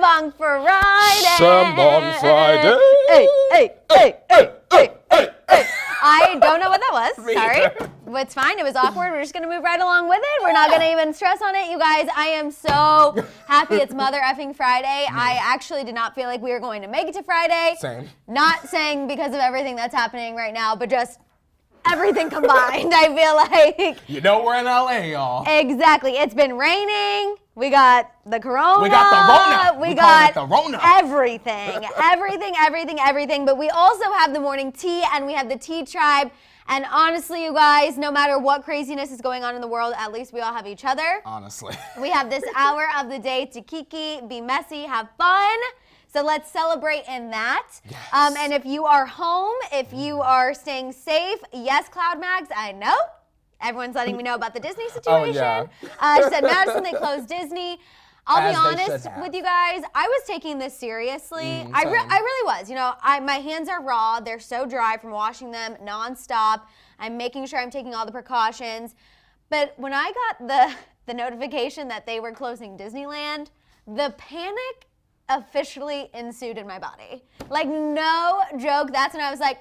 Sambong Friday. Sambong Friday. Hey, hey, hey, hey, hey, hey, hey. I don't know what that was. Sorry. It's fine. It was awkward. We're just going to move right along with it. We're not going to even stress on it. You guys, I am so happy it's Mother effing Friday. I actually did not feel like we were going to make it to Friday. Same. Not saying because of everything that's happening right now, but just everything combined. I feel like. You know we're in LA, y'all. Exactly. It's been raining. We got the corona. We got the Rona. We got the Rona. everything. But we also have the morning tea and we have the tea tribe. And honestly, you guys, no matter what craziness is going on in the world, at least we all have each other. Honestly. We have this hour of the day to kiki, be messy, have fun. So let's celebrate in that. Yes. And if you are home, if you are staying safe, yes, Cloud Mags, I know. Everyone's letting me know about the Disney situation. Oh, yeah. She said, Maddison, they closed Disney. I'll As be they honest should have. with you guys. I was taking this seriously. I really was. You know, my hands are raw. They're so dry from washing them nonstop. I'm making sure I'm taking all the precautions. But when I got the notification that they were closing Disneyland, the panic officially ensued in my body. Like, no joke. That's when I was like,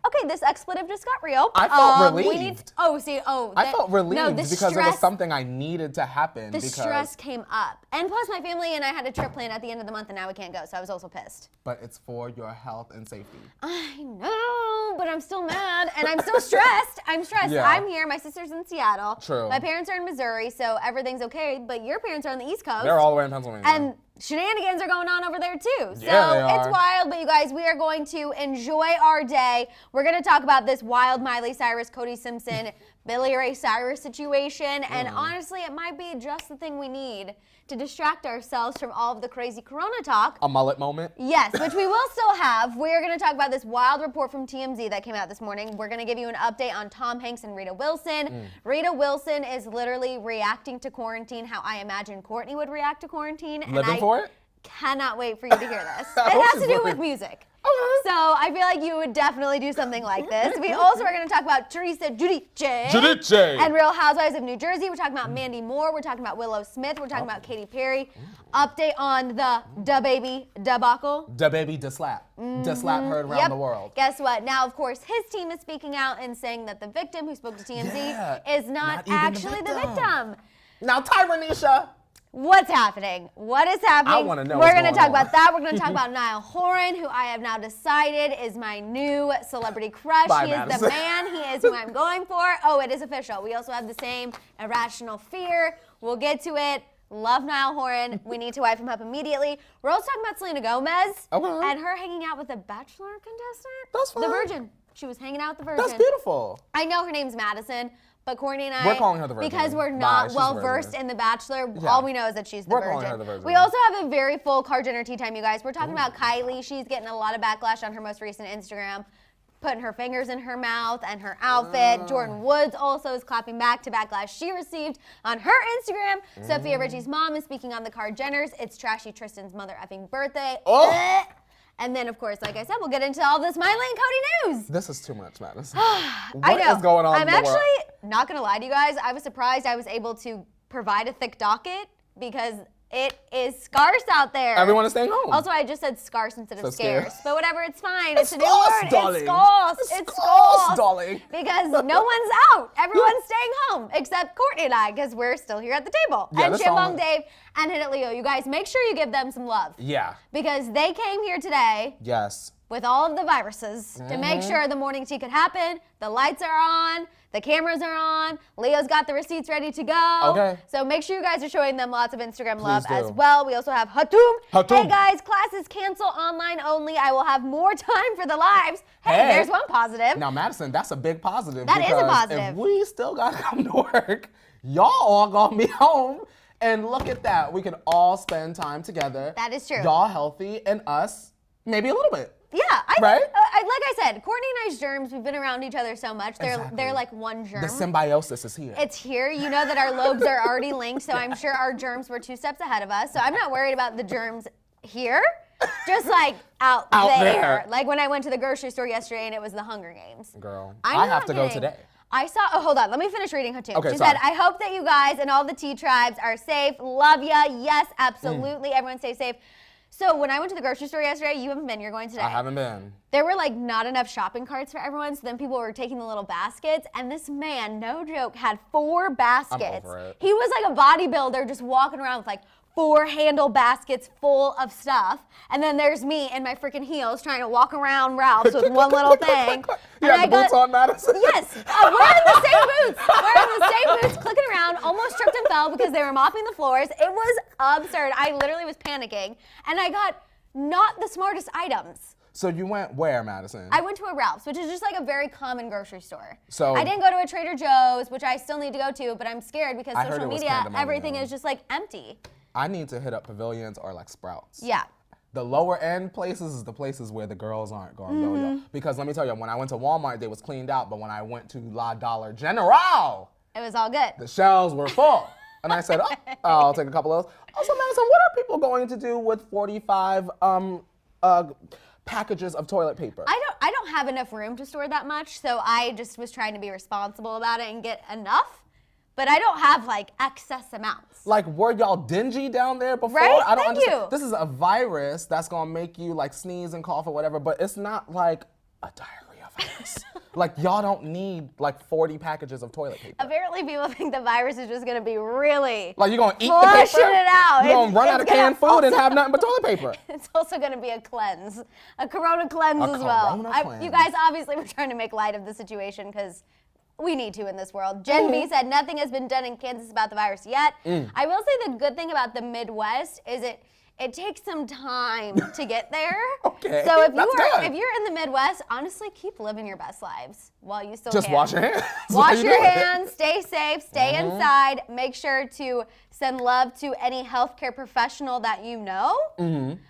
okay, this expletive just got real. I felt relieved. I felt relieved because stress, it was something I needed to happen. The stress came up. And plus my family and I had a trip planned at the end of the month and now we can't go, so I was also pissed. But it's for your health and safety. I know, but I'm still mad and I'm still stressed. I'm stressed. Yeah. I'm here. My sister's in Seattle. True. My parents are in Missouri, so everything's okay, but your parents are on the East Coast. They're all the way in Pennsylvania. And shenanigans are going on over there too. So Yeah, they it's are. wild, but you guys, we are going to enjoy our day. We're going to talk about this wild Miley Cyrus, Cody Simpson, Billy Ray Cyrus situation. And honestly, it might be just the thing we need to distract ourselves from all of the crazy corona talk. A mullet moment? Yes, which we will still have. We're going to talk about this wild report from TMZ that came out this morning. We're going to give you an update on Tom Hanks and Rita Wilson. Rita Wilson is literally reacting to quarantine how I imagine Courtney would react to quarantine. Living for it? Cannot wait for you to hear this. It has to do with music. So I feel like you would definitely do something like this. We also are going to talk about Teresa Giudice and Real Housewives of New Jersey. We're talking about Mandy Moore. We're talking about Willow Smith. We're talking about Katy Perry. Update on the DaBaby debacle. DaBaby DaSlap. DaSlap heard around the world. Guess what? Now, of course, his team is speaking out and saying that the victim who spoke to TMZ is not even actually the victim. Now, Tyranisha. What's happening? What is happening? I want to know We're what's going to going talk on. about that. We're going to talk about Niall Horan, who I have now decided is my new celebrity crush. Bye, He is Madison. the man. He is who I'm going for. Oh, it is official. We also have the same irrational fear. We'll get to it. Love Niall Horan. We need to wipe him up immediately. We're also talking about Selena Gomez and her hanging out with a Bachelor contestant. That's fine. The Virgin. She was hanging out with the Virgin. That's beautiful. I know her name's Madison. But Courtney and I, We're calling her the Virgin. because we're Bye, not she's well the versed Virgin. in The Bachelor, Yeah. all we know is that she's the We're Virgin. calling her the Virgin. We also have a very full Car Dinner Tea Time, you guys. We're talking about Kylie. She's getting a lot of backlash on her most recent Instagram, putting her fingers in her mouth and her outfit. Jordan Woods also is clapping back to backlash she received on her Instagram. Sophia Richie's mom is speaking on the Kardashians. It's trashy Tristan's mother effing birthday. Oh. And then, of course, like I said, we'll get into all this Miley and Cody news. This is too much, Madison. I What know. is going on I'm in the world? actually not gonna lie to you guys. I was surprised I was able to provide a thick docket because it is scarce out there. Everyone is staying home. Also, I just said scarce instead of So scarce. scarce. But whatever, it's fine. It's a new scarce, word. darling. It's scarce. It's It's scarce, scarce. darling. Because no one's out. Everyone's staying home except Courtney and I because we're still here at the table. Yeah, and that's Shambong all. Dave and Hit It Leo. You guys, make sure you give them some love. Yeah. Because they came here today Yes. with all of the viruses to make sure the morning tea could happen. The lights are on, the cameras are on, Leo's got the receipts ready to go. Okay. So make sure you guys are showing them lots of Instagram love do. as well. We also have Hatum. Hatum. Hey guys, classes cancel online only. I will have more time for the lives. Hey, Hey. there's one positive. Now, Madison, that's a big positive. That is a because positive. If we still got to come to work, y'all all gonna be home. And look at that. We can all spend time together. That is true. Y'all healthy and us maybe a little bit. Yeah, Right? like I said, Courtney and I's germs, we've been around each other so much. They're Exactly. like one germ. The symbiosis is here. It's here. You know that our lobes are already linked, so I'm sure our germs were 2 steps ahead of us. So I'm not worried about the germs here, just like out there. there. Like when I went to the grocery store yesterday and it was the Hunger Games. Girl, I'm I not have to go kidding. today. hold on, let me finish reading her too. Okay, she sorry. said, I hope that you guys and all the tea tribes are safe. Love ya. Yes, absolutely. Everyone stay safe. So when I went to the grocery store yesterday, you haven't been, you're going today. I haven't been. There were like not enough shopping carts for everyone, so then people were taking the little baskets, and this man, no joke, had 4 baskets. I'm over it. He was like a bodybuilder just walking around with like 4 handle baskets full of stuff, and then there's me in my freaking heels trying to walk around Ralph's with one little thing. You have the boots on, Maddison? Yes, wearing the same boots, clicking around, almost tripped and fell because they were mopping the floors. It was absurd. I literally was panicking, and I got not the smartest items. So you went where, Maddison? I went to a Ralph's, which is just like a very common grocery store. So I didn't go to a Trader Joe's, which I still need to go to, but I'm scared because I heard social it was media, pandemonium. everything is just like empty. I need to hit up Pavilions or like Sprouts. Yeah. The lower end places is the places where the girls aren't going to go, yo. Because let me tell you, when I went to Walmart, they was cleaned out, but when I went to La Dollar General, It was all good. the shelves were full. And I said, I'll take a couple of those. Also, Madison, what are people going to do with 45 packages of toilet paper? I don't have enough room to store that much, so I just was trying to be responsible about it and get enough. But I don't have like excess amounts. Like, were y'all dingy down there before? Right? I don't Thank understand. you. This is a virus that's gonna make you like sneeze and cough or whatever, but it's not like a diarrhea virus. Like, y'all don't need like 40 packages of toilet paper. Apparently people think the virus is just gonna be really Like, you're gonna eat the paper? flushing it out. You're gonna run out of canned food and have nothing but toilet paper. It's also going to be a cleanse, a corona cleanse A as well. corona cleanse. You guys obviously were trying to make light of the situation because we need to in this world. Jen B said nothing has been done in Kansas about the virus yet. I will say the good thing about the Midwest is it takes some time to get there. Okay, So if that's you're in the Midwest, honestly, keep living your best lives while you still Just can. wash your hands. Wash your hands, stay safe, stay inside. Make sure to send love to any healthcare professional that you know,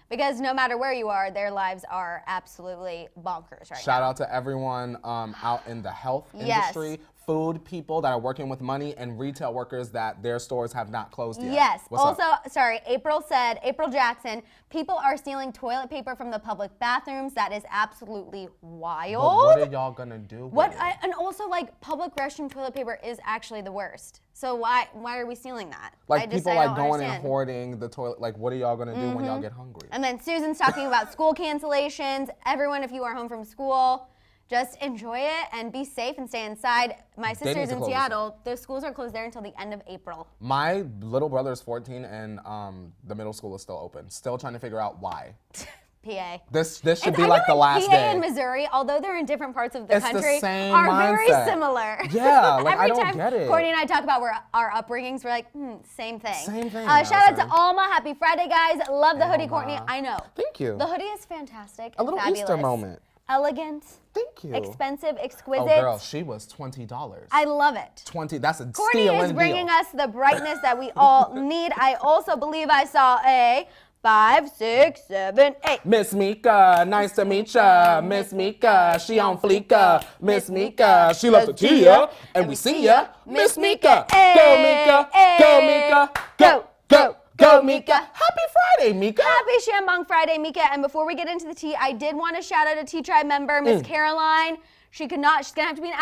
because no matter where you are, their lives are absolutely bonkers right now. Shout out to everyone out in the health industry, food people that are working with money, and retail workers that their stores have not closed yet. Yes. What's also, up? sorry, April Jackson, people are stealing toilet paper from the public bathrooms. That is absolutely wild. But what are y'all gonna do with it? And also, like, public restroom toilet paper is actually the worst. So why are we stealing that? Like, people like don't going understand. and hoarding the toilet. Like, what are y'all gonna do when y'all get hungry? And then Susan's talking about school cancellations. Everyone, if you are home from school, just enjoy it and be safe and stay inside. My sister's need to in close Seattle. The schools are closed there until the end of April. My little brother's 14 and the middle school is still open. Still trying to figure out why. PA. This should be I like the feel last PA day. and Missouri, although they're in different parts of the It's the country, same are very mindset. similar. Yeah, like, Every I don't time get it. Courtney and I talk about our upbringings, we're like, same thing. Same thing, Shout out to Madison. Alma. Happy Friday, guys. Love the hoodie, Alma. Courtney. I know. Thank you. The hoodie is fantastic. A little fabulous. Easter moment. Elegant. Thank you. Expensive, exquisite. Oh, girl, she was $20. I love it. 20. That's a Courtney steal is and bringing deal. us the brightness that we all need. I also believe I saw a 5, 6, 7, 8. Miss Mika, nice to meet ya. Miss Mika, she on fleeka. Miss Mika, she loves to Tia, and we see ya. Miss Mika, go Mika, go Mika, go, go, go Mika. Happy Friday, Mika. Happy Shambong Friday, Mika. And before we get into the tea, I did want to shout out a Tea Tribe member, Miss Caroline. She's going to have to be an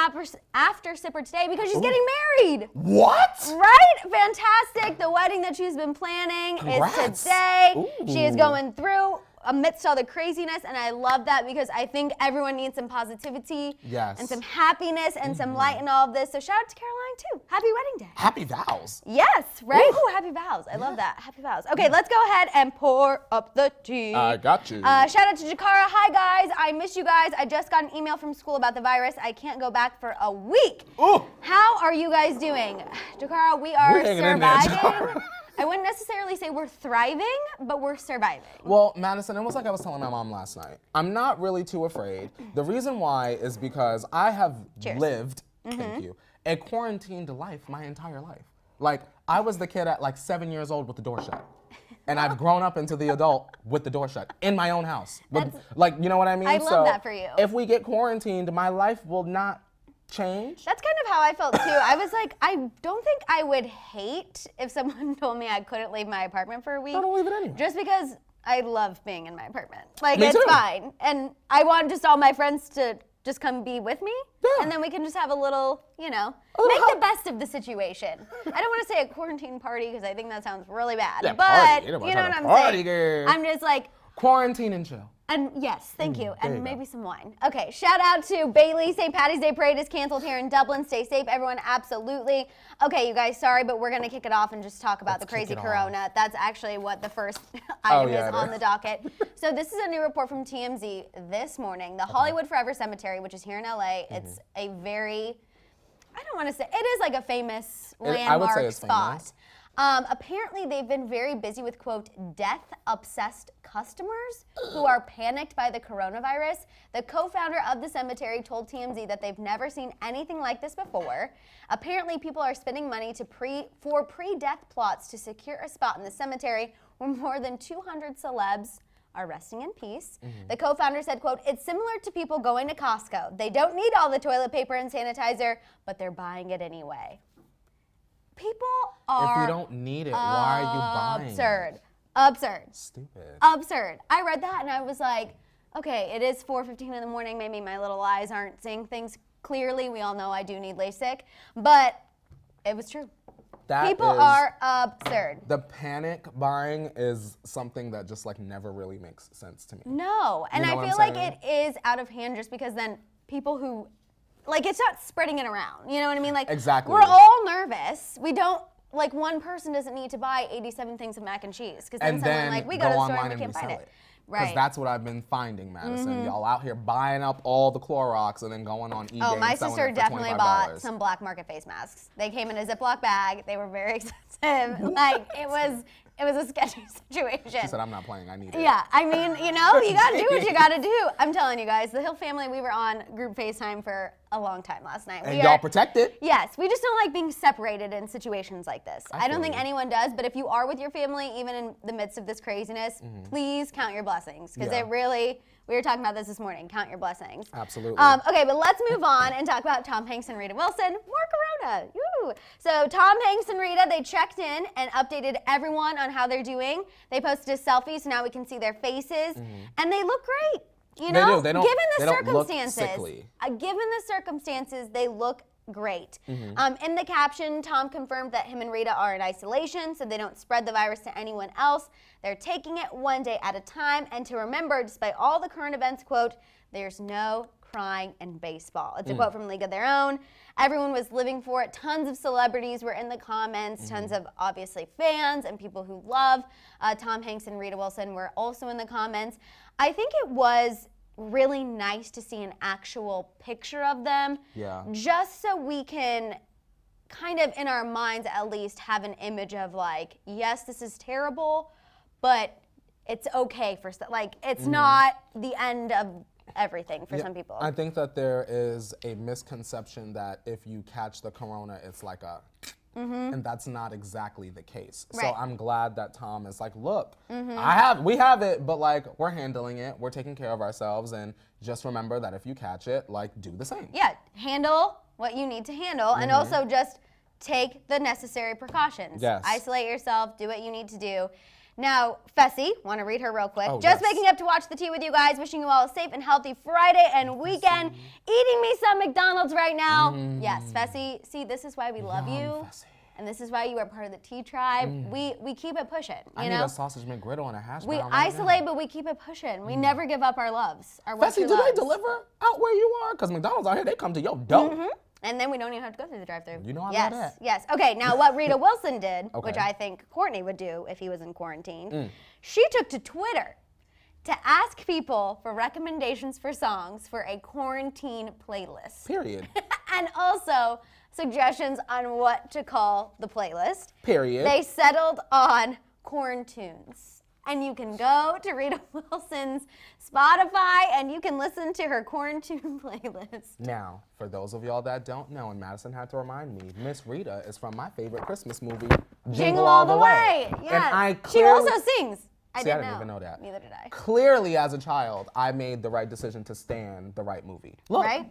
after sipper today because she's getting married. What? Right? Fantastic. The wedding that she's been planning Congrats. is today. Ooh. She is going through amidst all the craziness, and I love that because I think everyone needs some positivity and some happiness and some light in all of this. So shout out to Caroline too. Happy wedding day. Happy vows. Yes, right? Ooh, happy vows. I love that. Happy vows. Okay, let's go ahead and pour up the tea. I got you. Shout out to Jakara. Hi, guys. I miss you guys. I just got an email from school about the virus. I can't go back for a week. Ooh. How are you guys doing? Jakara, we are We're hanging in there, surviving. Jakara. I wouldn't necessarily say we're thriving, but we're surviving. Well, Madison, it was like I was telling my mom last night. I'm not really too afraid. The reason why is because I have lived, thank you, a quarantined life my entire life. Like, I was the kid at like 7 years old with the door shut. And I've grown up into the adult with the door shut in my own house. Like, you know what I mean? I love that for you. If we get quarantined, my life will not change. That's kind of how I felt too. I was like, I don't think I would hate if someone told me I couldn't leave my apartment for a week. I don't leave it anyway. Just because I love being in my apartment. Like, Me it's too. fine. And I want just all my friends to just come be with me, Yeah. and then we can just have a little, make the best of the situation. I don't want to say a quarantine party because I think that sounds really bad. Yeah, but party. you know Party, what I'm saying? girl. I'm just like, Quarantine and chill. and yes, thank you, there and you maybe some wine. Okay, shout out to Bailey. St. Patty's Day Parade is canceled here in Dublin. Stay safe, everyone, absolutely. Okay, you guys, sorry, but we're gonna kick it off and just talk about the crazy corona. That's actually what the first item is on the docket. So this is a new report from TMZ this morning. The Hollywood Forever Cemetery, which is here in LA, it's a very, I don't want to say, it is like a famous landmark spot. Famous. Apparently, they've been very busy with, quote, death-obsessed customers who are panicked by the coronavirus. The co-founder of the cemetery told TMZ that they've never seen anything like this before. Apparently, people are spending money for pre-death plots to secure a spot in the cemetery where more than 200 celebs are resting in peace. The co-founder said, quote, it's similar to people going to Costco. They don't need all the toilet paper and sanitizer, but they're buying it anyway. People are If you don't need it, why are you buying? Absurd. Stupid. Absurd. I read that and I was like, okay, it is 4:15 in the morning. Maybe my little eyes aren't seeing things clearly. We all know I do need LASIK, but it was true. People are absurd. The panic buying is something that just like never really makes sense to me. No, and You know I what feel I'm like saying? it is out of hand just because then people who, like, it's not spreading it around. You know what I mean? Like, Exactly. we're all nervous. We don't, like, one person doesn't need to buy 87 things of mac and cheese because then And someone, then like, we go go to the store online and we and can't find resell it. Because Right. that's what I've been finding, Madison. Y'all out here buying up all the Clorox and then going on eBay Oh, my and selling sister it for definitely $25. bought some black market face masks. They came in a Ziploc bag. They were very expensive. Like, it was a sketchy situation. She said, I'm not playing, I need it. Yeah, I mean, you gotta do what you gotta do. I'm telling you guys, the Hill family, we were on group FaceTime for a long time last night. And y'all protected. Yes, we just don't like being separated in situations like this. I don't feel think you. anyone does, but if you are with your family, even in the midst of this craziness, please count your blessings. Because Yeah. it really, we were talking about this morning, count your blessings. Absolutely. Okay, but let's move on and talk about Tom Hanks and Rita Wilson. More corona. Woo. So Tom Hanks and Rita, they checked in and updated everyone on how they're doing. They posted a selfie, so now we can see their faces. And they look great. You know, They do. They don't- given the they don't look circumstances, sickly. given the circumstances, they look great. In the caption, Tom confirmed that him and Rita are in isolation, so they don't spread the virus to anyone else. They're taking it one day at a time, and to remember, despite all the current events, quote, there's no crying in baseball. It's a quote from League of Their Own. Everyone was living for it. Tons of celebrities were in the comments. Tons of, obviously, fans and people who love Tom Hanks and Rita Wilson were also in the comments. I think it was really nice to see an actual picture of them. Yeah. Just so we can kind of, in our minds at least, have an image of like, yes, this is terrible, but it's okay for, like, it's not the end of everything for some people. I think that there is a misconception that if you catch the corona, it's like a, and that's not exactly the case. So Right. I'm glad that Tom is like, look, we have it, but like we're handling it, we're taking care of ourselves, and just remember that if you catch it, like do the same. Yeah, handle what you need to handle, and also just take the necessary precautions. Yes. Isolate yourself, do what you need to do. Now, Fessy, want to read her real quick. Oh, Just yes. waking up to watch the tea with you guys. Wishing you all a safe and healthy Friday and weekend. Eating me some McDonald's right now. Yes, Fessy. See, this is why we love you. Fessy. And this is why you are part of the tea tribe. We keep it pushing, I you need know? a sausage McGriddle and a hash We brown right isolate, now. but we keep it pushing. We never give up our loves. Our what Fessy, we do they loves. deliver out where you are? Because McDonald's out here, they come to your door. And then we don't even have to go through the drive-thru. You know I love yes, that. Yes. Okay, now what Rita Wilson did, which Okay. I think Courtney would do if he was in quarantine, she took to Twitter to ask people for recommendations for songs for a quarantine playlist. Period. And also suggestions on what to call the playlist. Period. They settled on Quarantunes. And you can go to Rita Wilson's Spotify and you can listen to her Quarantune playlist. Now, for those of y'all that don't know, and Madison had to remind me, Miss Rita is from my favorite Christmas movie, Jingle All the Way. And Yeah. I She clearly, also sings. I See, I didn't didn't know. even know that. Neither did I. clearly as a child, I made the right decision to stand the right movie. Look, Right?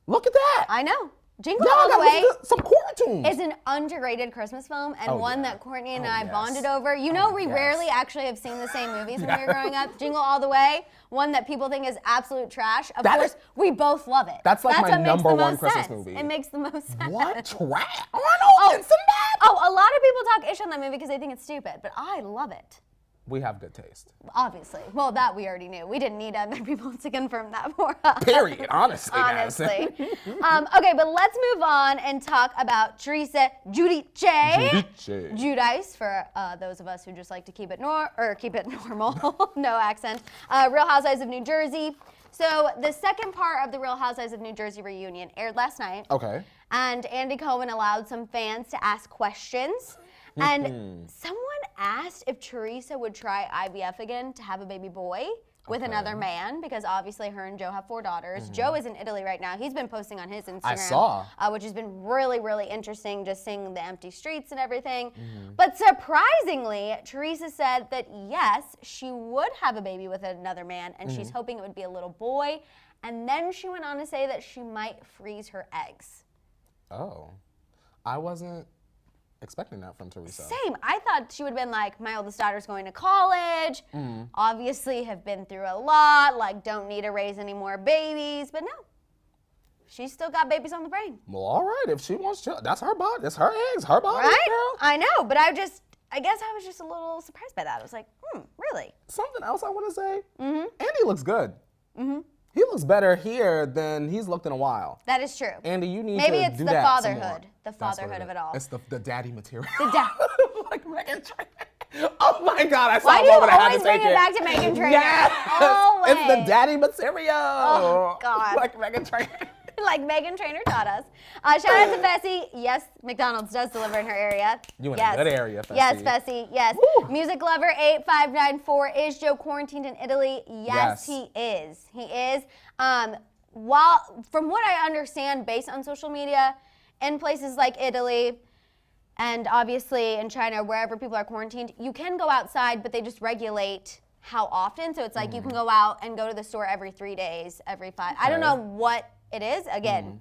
look at that. I know. Jingle Y'all All the gotta Way. listen to some Quarantunes. don't. It's an underrated Christmas film and one that Courtney and I bonded over. You know, we rarely actually have seen the same movies when we were growing up. Jingle All the Way, one that people think is absolute trash. Of course, we both love it. That's like my number one Christmas movie. It makes the most sense. What trash? Arnold and Sinbad? Oh, a lot of people talk ish on that movie because they think it's stupid, but I love it. We have good taste. Obviously. Well, that we already knew. We didn't need other people to confirm that for us. Period. Honestly. Okay, but let's move on and talk about Teresa Giudice, for those of us who just like to keep it normal, no accent. Real Housewives of New Jersey. So the second part of the Real Housewives of New Jersey reunion aired last night. Okay. And Andy Cohen allowed some fans to ask questions. And someone asked if Teresa would try IVF again to have a baby boy with another man, because obviously her and Joe have 4 daughters. Joe is in Italy right now. He's been posting on his Instagram. I saw. Which has been really, really interesting, just seeing the empty streets and everything. But surprisingly, Teresa said that yes, she would have a baby with another man, and she's hoping it would be a little boy. And then she went on to say that she might freeze her eggs. Oh. I wasn't expecting that from Teresa. Same. I thought she would have been like, my oldest daughter's going to college, obviously have been through a lot, like don't need to raise any more babies, but no. She's still got babies on the brain. Well, all right, if she wants to, that's her body, it's her eggs, her body, right? girl. I know, but I guess I was just a little surprised by that. I was like, really? Something else I want to say, Andy looks good. He looks better here than he's looked in a while. That is true. Andy, you need Maybe to it's do the that fatherhood. The That's fatherhood of it all. It's the daddy material. The dad. Like Meghan Trainor. Oh my God, I saw Why a do you moment I had always to bring take it back to Meghan Trainor? Yes. Always. It's the daddy material. Oh, God. Like Meghan Trainor. Like Meghan Trainor taught us. Shout out to Fessy. Yes, McDonald's does deliver in her area. You in a good area, Fessy. Yes, Fessy. Yes. Woo. Music Lover 8594. Is Joe quarantined in Italy? Yes, he is. He is. While, from what I understand, based on social media, in places like Italy and obviously in China, wherever people are quarantined, you can go outside, but they just regulate how often. So it's like you can go out and go to the store every 3 days, every 5. I don't know what it is. Again,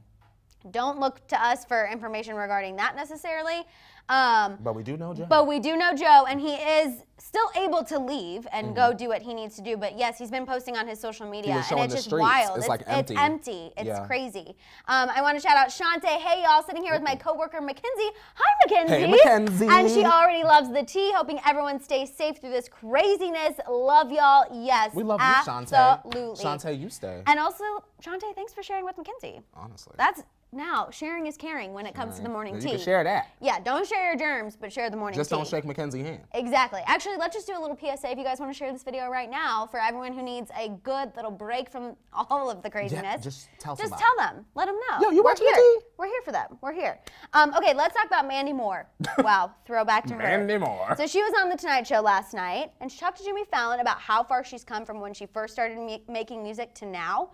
don't look to us for information regarding that necessarily. But we do know Joe. But we do know Joe, and he is still able to leave and go do what he needs to do. But yes, he's been posting on his social media, and it's just wild. It's like empty. It's empty. It's crazy. I want to shout out Shantae. Hey, y'all, sitting here with my coworker Mackenzie. Hi, Mackenzie. Hey, Mackenzie. And she already loves the tea. Hoping everyone stays safe through this craziness. Love y'all. Yes, we love you, Shantae. Absolutely. Shantae, you stay. And also, Shantae, thanks for sharing with Mackenzie. Honestly. Now, sharing is caring when it comes to the morning tea. You can share that. Yeah, don't share your germs, but share the morning tea. Just don't shake Mackenzie's hand. Exactly. Actually, let's just do a little PSA if you guys want to share this video right now for everyone who needs a good little break from all of the craziness. Yeah, just tell somebody. Just tell them. Let them know. Yo, you watching here. the tea? We're here for them. We're here. Okay, let's talk about Mandy Moore. Wow, throwback to her. Mandy Moore. So she was on The Tonight Show last night, and she talked to Jimmy Fallon about how far she's come from when she first started making music to now.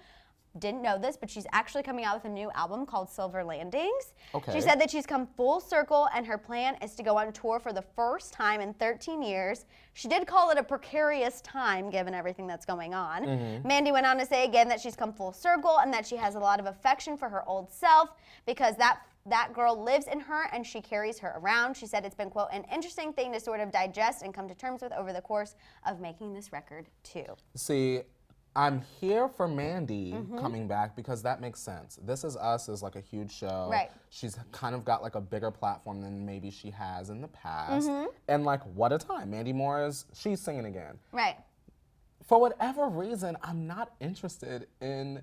Didn't know this, but she's actually coming out with a new album called Silver Landings. Okay. She said that she's come full circle, and her plan is to go on tour for the first time in 13 years. She did call it a precarious time, given everything that's going on. Mandy went on to say again that she's come full circle and that she has a lot of affection for her old self because that girl lives in her and she carries her around. She said it's been, quote, an interesting thing to sort of digest and come to terms with over the course of making this record, too. See, I'm here for Mandy coming back because that makes sense. This Is Us is like a huge show. Right. She's kind of got like a bigger platform than maybe she has in the past. And like, what a time. Mandy Moore she's singing again. Right. For whatever reason, I'm not interested in,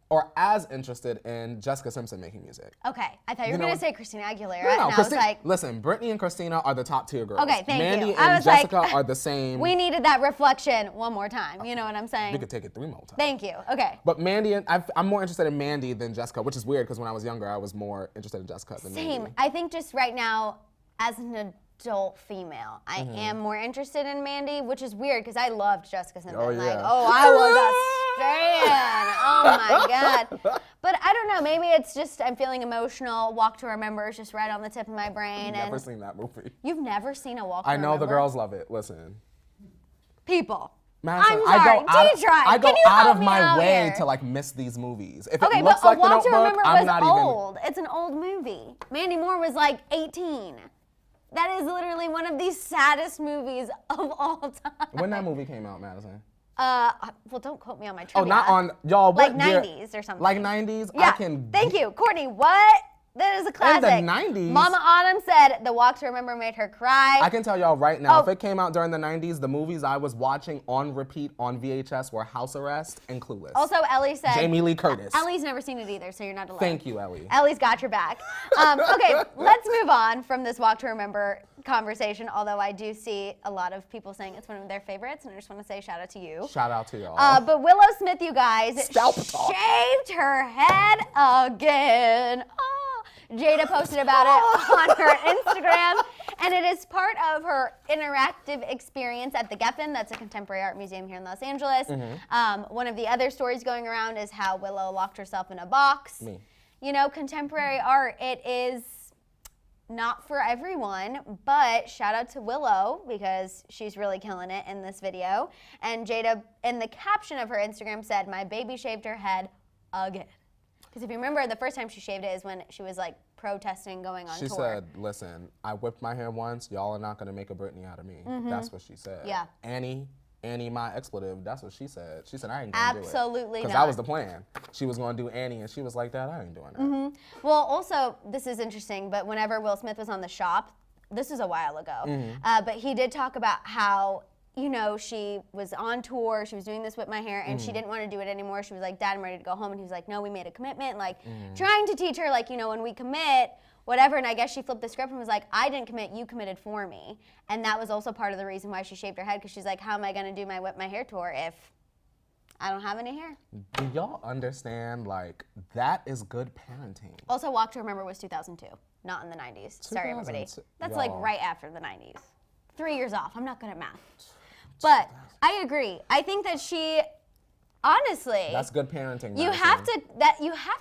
or as interested in Jessica Simpson making music. Okay, I thought you were going to say Christina Aguilera, No, and I was like... Listen, Brittany and Christina are the top tier girls. Okay, thank Mandy you. and Jessica are the same. We needed that reflection one more time, you know what I'm saying? We could take it 3 more times. Thank you, okay. But Mandy, I'm more interested in Mandy than Jessica, which is weird because when I was younger, I was more interested in Jessica than Mandy. Same, I think just right now, as an adult female, I am more interested in Mandy, which is weird because I loved Jessica Simpson. Oh, yeah. Like, I was a stan. Oh my God. But I don't know, maybe it's just I'm feeling emotional. Walk to Remember is just right on the tip of my brain. I've never seen that movie. You've never seen a Walk to Remember? I know the girls love it. Listen. People. Madison, I'm sorry. I go Can you out help of me my out way here? to like miss these movies. If Okay, it looks but like A Walk The to Notebook, Remember I'm was not old. It's an old movie. Mandy Moore was like 18. That is literally one of the saddest movies of all time. When that movie came out, Madison? Well, don't quote me on my trivia. Oh, not on, y'all, what Like year? 90s or something. Like 90s? Yeah, I can. thank you. Courtney, what? That is a classic. In the 90s? Mama Autumn said The Walk to Remember made her cry. I can tell y'all right now, if it came out during the 90s, the movies I was watching on repeat on VHS were House Arrest and Clueless. Also, Ellie said... Jamie Lee Curtis. Ellie's never seen it either, so you're not alone. Thank you, Ellie. Ellie's got your back. Okay, let's move on from this Walk to Remember conversation, although I do see a lot of people saying it's one of their favorites, and I just want to say shout out to you. Shout out to y'all. But Willow Smith, you guys, shaved her head again. Oh. Jada posted about it on her Instagram, and it is part of her interactive experience at the Geffen. That's a contemporary art museum here in Los Angeles. One of the other stories going around is how Willow locked herself in a box. Me. You know, contemporary art, it is not for everyone, but shout out to Willow because she's really killing it in this video. And Jada, in the caption of her Instagram, said, "My baby shaved her head again." Because if you remember, the first time she shaved it is when she was like protesting going on tour. She said, listen, I whipped my hair once, y'all are not gonna make a Britney out of me. That's what she said. Yeah. Annie, my expletive, that's what she said. She said, I ain't gonna do it. Absolutely not. Because that was the plan. She was gonna do Annie, and she was like, Dad, I ain't doing that. Well, also, this is interesting, but whenever Will Smith was on The Shop, this was a while ago, but he did talk about how, you know, she was on tour, she was doing this with my hair, and she didn't want to do it anymore. She was like, Dad, I'm ready to go home. And he was like, no, we made a commitment. Like, trying to teach her, like, you know, when we commit, whatever. And I guess she flipped the script and was like, I didn't commit, you committed for me. And that was also part of the reason why she shaved her head, because she's like, how am I going to do my whip my hair tour if I don't have any hair? Do y'all understand, like, that is good parenting. Also, Walk to Remember was 2002, not in the 90s. Sorry, everybody. That's like right after the 90s. 3 years off. I'm not good at math. But I agree. I think that she, honestly, that's good parenting. You have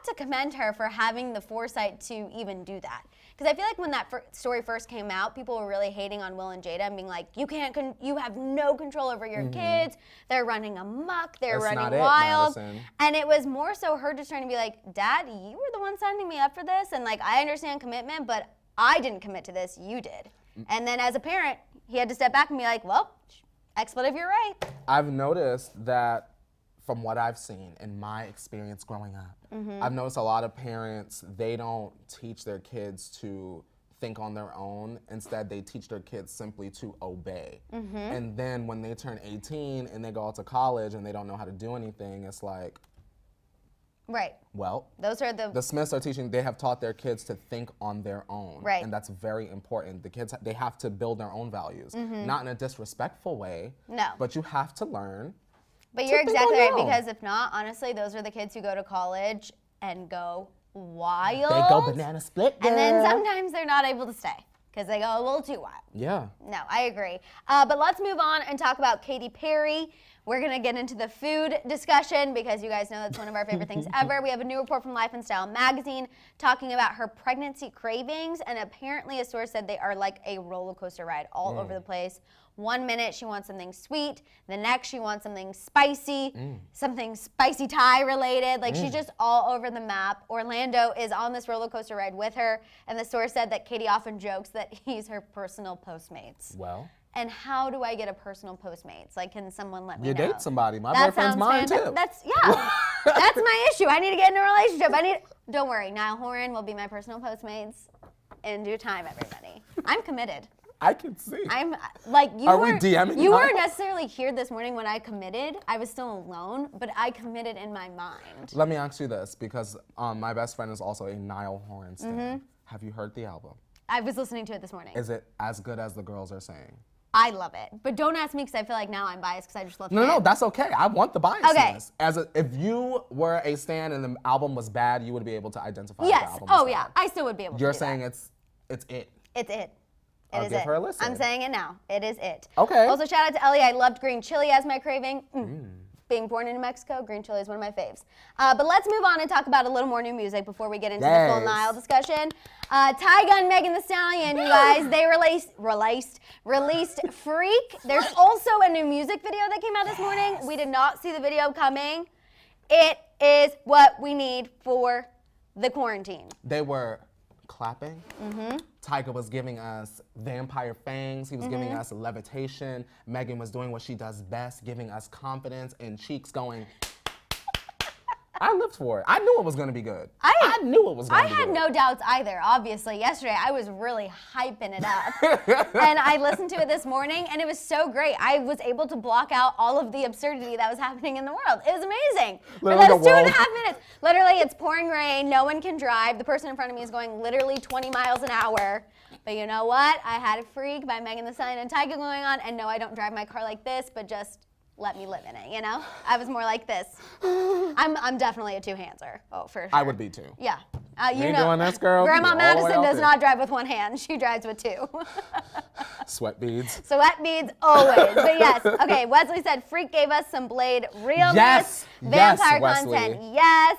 to commend her for having the foresight to even do that. Because I feel like when that story first came out, people were really hating on Will and Jada and being like, you have no control over your kids. They're running amok. They're running wild. And it was more so her just trying to be like, Dad, you were the one signing me up for this, and like I understand commitment, but I didn't commit to this. You did. And then as a parent, he had to step back and be like, well, expletive, you're right. I've noticed that from what I've seen in my experience growing up, I've noticed a lot of parents, they don't teach their kids to think on their own. Instead, they teach their kids simply to obey. And then when they turn 18 and they go out to college and they don't know how to do anything, it's like, right. Well, those are the Smiths are teaching, they have taught their kids to think on their own. Right. And that's very important. The kids, they have to build their own values. Not in a disrespectful way. No. But you have to learn. But you're exactly right, because if not, honestly, those are the kids who go to college and go wild. They go banana split, girl. And then sometimes they're not able to stay because they go a little too wild. Yeah. No, I agree. But let's move on and talk about Katy Perry. We're going to get into the food discussion because you guys know that's one of our favorite things ever. We have a new report from Life and Style magazine talking about her pregnancy cravings, and apparently a source said they are like a roller coaster ride all over the place. 1 minute she wants something sweet, the next she wants something spicy, something spicy Thai related. Like she's just all over the map. Orlando is on this roller coaster ride with her, and the source said that Katy often jokes that he's her personal Postmates. Well. And how do I get a personal Postmates? Like, can someone let me know? You date somebody. My boyfriend's mine too. That's my issue. I need to get in a relationship. Don't worry, Niall Horan will be my personal Postmates in due time, everybody. I'm committed. I can see. I'm like, you Are we DMing you now? weren't necessarily here this morning when I committed. I was still alone, but I committed in my mind. Let me ask you this, because my best friend is also a Niall Horan stan. Have you heard the album? I was listening to it this morning. Is it as good as the girls are saying? I love it, but don't ask me because I feel like now I'm biased because I just love him. No, that's okay. I want the biasness. Okay. If you were a stan and the album was bad, you would be able to identify if the Yes. album was Oh bad. yeah. I still would be able to. You're do saying that. it's it. It's it. I'll give her a listen. I'm saying it now. It is it. Okay. Also, shout out to Ellie. I loved green chili as my craving. Being born in New Mexico, green chili is one of my faves. But let's move on and talk about a little more new music before we get into the full Nile discussion. Tyga and Megan Thee Stallion, you guys, they released Freak. There's also a new music video that came out this morning. We did not see the video coming. It is what we need for the quarantine. They were clapping. Tyga was giving us vampire fangs. He was giving us levitation. Megan was doing what she does best, giving us confidence and cheeks going. I lived for it. I knew it was going to be good. I knew it was going to be good. I had no doubts either, obviously. Yesterday, I was really hyping it up. And I listened to it this morning, and it was so great. I was able to block out all of the absurdity that was happening in the world. It was amazing. For those 2.5 minutes. Literally, it's pouring rain. No one can drive. The person in front of me is going literally 20 miles an hour. But you know what? I had a Freak by Megan Thee Stallion and Tyga going on, and no, I don't drive my car like this, but just let me live in it, you know? I was more like this. I'm definitely a two-handser. Oh, for sure. I would be too. Yeah. You know, doing this, girl? Grandma Maddison does not drive with one hand. She drives with two. Sweat beads. Sweat beads, always. But yes, okay, Wesley said Freak gave us some Blade realness, vampire content. Yes.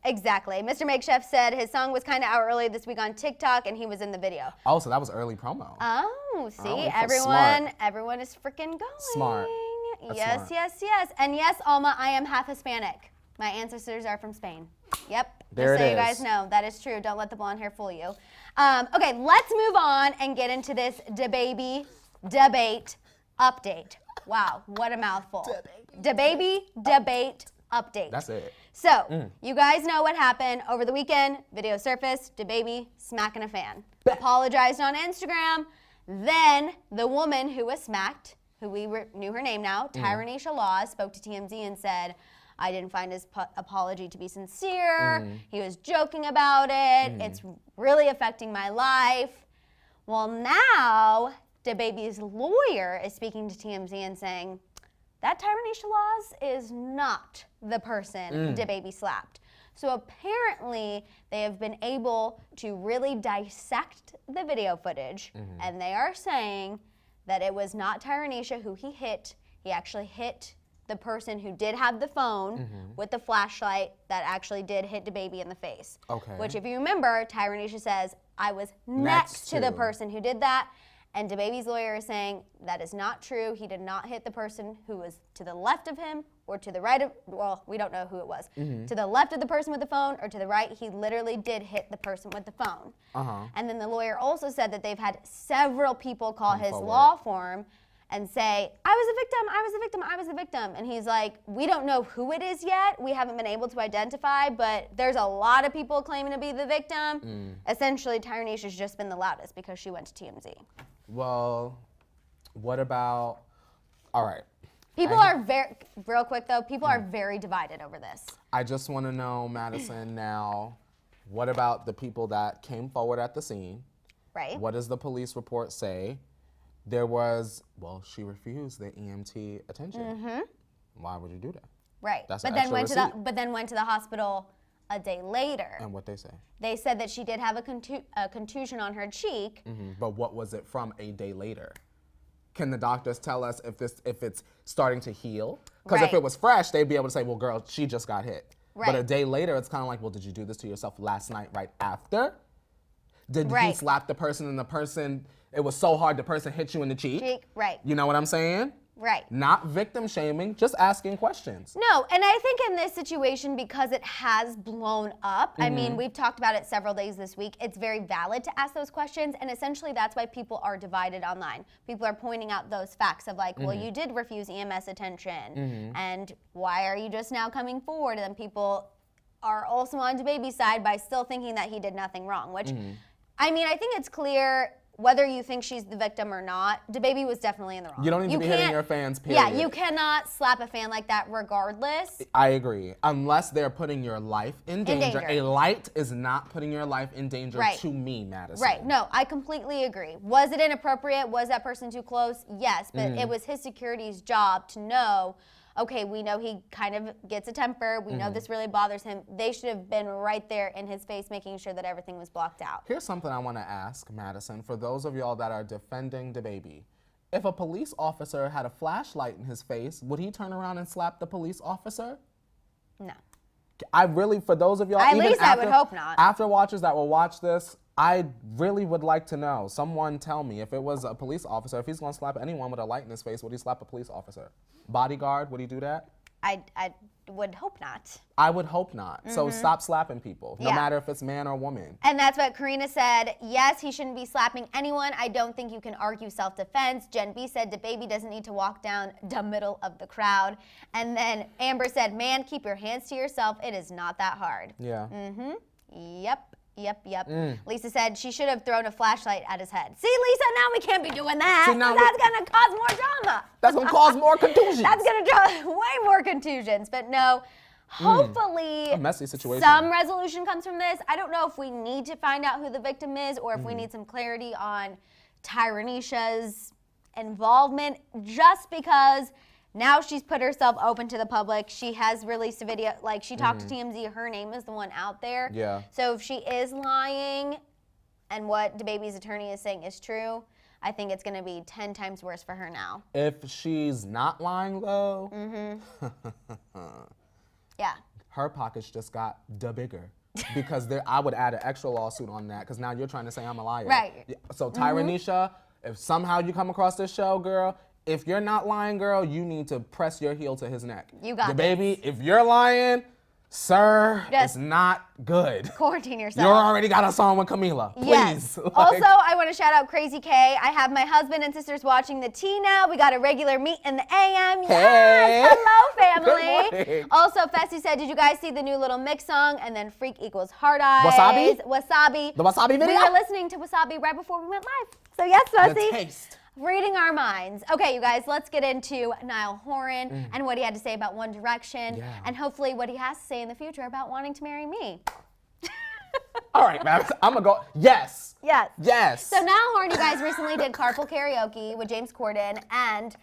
Exactly. Mr. Makeshift said his song was kind of out early this week on TikTok, and he was in the video. Oh, so that was early promo. Oh, see, smart. everyone is freaking going. Smart. Yes, yes, yes. And yes, Alma, I am half Hispanic. My ancestors are from Spain. Yep. There Just so you guys know, that is true. Don't let the blonde hair fool you. Okay, let's move on and get into this DaBaby debate update. Wow, what a mouthful. DaBaby debate update. That's it. So, you guys know what happened over the weekend. Video surfaced, DaBaby smacking a fan. Apologized on Instagram. Then the woman who was smacked, who we knew her name now, Tyranisha Laws, spoke to TMZ and said, I didn't find his apology to be sincere. He was joking about it. It's really affecting my life. Well, now DaBaby's lawyer is speaking to TMZ and saying, that Tyranisha Laws is not the person DaBaby slapped. So apparently they have been able to really dissect the video footage, and they are saying that it was not Tyranisha who he hit. He actually hit the person who did have the phone with the flashlight that actually did hit DaBaby in the face. Okay. Which, if you remember, Tyranisha says, I was next to the person who did that. And DaBaby's lawyer is saying that is not true. He did not hit the person who was to the left of him or to the right of, well, we don't know who it was. To the left of the person with the phone or to the right, he literally did hit the person with the phone. And then the lawyer also said that they've had several people call his law firm and say, I was a victim, I was a victim, I was a victim. And he's like, we don't know who it is yet. We haven't been able to identify, but there's a lot of people claiming to be the victim. Essentially, Tyranisha's just been the loudest because she went to TMZ. Well, what about, all right. People are real quick though, people are very divided over this. I just want to know, Maddison, now, what about the people that came forward at the scene? Right. What does the police report say? There was, well, she refused the EMT attention. Why would you do that? Right. That's but then went to the hospital a day later. And what they say? They said that she did have a contusion on her cheek. But what was it from a day later? Can the doctors tell us if it's starting to heal? Because if it was fresh, they'd be able to say, well, girl, she just got hit. But a day later, it's kind of like, well, did you do this to yourself last night right after? Did he slap the person and the person, it was so hard the person hit you in the cheek? Right. You know what I'm saying? Right. Not victim shaming, just asking questions. No, and I think in this situation, because it has blown up, I mean, we've talked about it several days this week, it's very valid to ask those questions, and essentially that's why people are divided online. People are pointing out those facts of like, well, you did refuse EMS attention, and why are you just now coming forward? And then people are also on DaBaby's side by still thinking that he did nothing wrong, which, I mean, I think it's clear whether you think she's the victim or not, DaBaby was definitely in the wrong. You don't need to be hitting your fans, period. Yeah, you cannot slap a fan like that regardless. I agree. Unless they're putting your life in danger. A light is not putting your life in danger to me, Maddison. Right. No, I completely agree. Was it inappropriate? Was that person too close? Yes, but it was his security's job to know, okay, we know he kind of gets a temper. We know this really bothers him. They should have been right there in his face making sure that everything was blocked out. Here's something I want to ask, Maddison, for those of y'all that are defending DaBaby. If a police officer had a flashlight in his face, would he turn around and slap the police officer? No. I really, for those of y'all, at least I would hope not. After watchers that will watch this, I really would like to know. Someone tell me, if it was a police officer, if he's gonna slap anyone with a light in his face, would he slap a police officer? Bodyguard, would he do that? I would hope not. I would hope not. So stop slapping people, no matter if it's man or woman. And that's what Karina said. Yes, he shouldn't be slapping anyone. I don't think you can argue self-defense. Jen B said, DaBaby doesn't need to walk down the middle of the crowd. And then Amber said, man, keep your hands to yourself. It is not that hard. Yeah. Yep. Lisa said she should have thrown a flashlight at his head. See, Lisa, now we can't be doing that. See, now that's going to cause more drama. That's going to cause more contusions. That's going to cause way more contusions. But no, hopefully a messy situation. Some resolution comes from this. I don't know if we need to find out who the victim is or if we need some clarity on Tyranisha's involvement, just because now she's put herself open to the public. She has released a video, like she talked to TMZ, her name is the one out there. Yeah. So if she is lying and what DaBaby's attorney is saying is true, I think it's gonna be 10 times worse for her now. If she's not lying though, yeah. Her pockets just got bigger. Because I would add an extra lawsuit on that, because now you're trying to say I'm a liar. Right. So Tyranisha, if somehow you come across this show, girl, if you're not lying, girl, you need to press your heel to his neck. You got DaBaby, if you're lying, sir, it's not good. Quarantine yourself. You already got a song with Camila. Please. Yes. Also, I want to shout out Crazy K. I have my husband and sisters watching the tea now. We got a regular meet in the AM. Hey. Yes. Hello, family. Good morning. Also, Fessy said, did you guys see the new Little Mix song? And then Freak equals Hard Eyes. Wasabi? The Wasabi video? We were listening to Wasabi right before we went live. So yes, Fessy. The taste. Reading our minds. Okay, you guys, let's get into Niall Horan and what he had to say about One Direction and hopefully what he has to say in the future about wanting to marry me. All right, Max, I'm gonna go. Yes. Yes. Yes. So Niall Horan, you guys recently did carpool karaoke with James Corden, and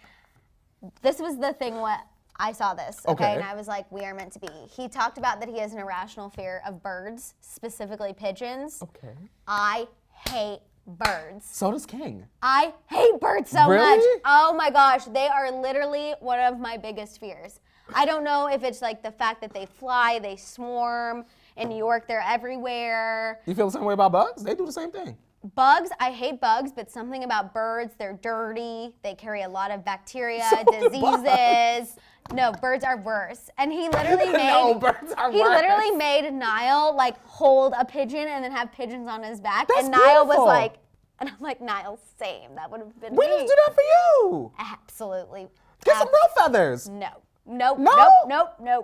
this was the thing what I saw this, okay? And I was like, we are meant to be. He talked about that he has an irrational fear of birds, specifically pigeons. Okay. I hate birds. So does King. I hate birds so really? much. Oh my gosh, they are literally one of my biggest fears. I don't know if it's like the fact that they fly, they swarm. In New York, they're everywhere. You feel the same way about bugs? They do the same thing. Bugs, I hate bugs, but something about birds, they're dirty. They carry a lot of bacteria, diseases. No, birds are worse. And he literally made birds are he worse. literally made Niall like hold a pigeon and then have pigeons on his back. That's and Niall beautiful. was like, and I'm like, Niall, same. That would have been We me. need to do that for you. Absolutely. Get some real feathers. No. You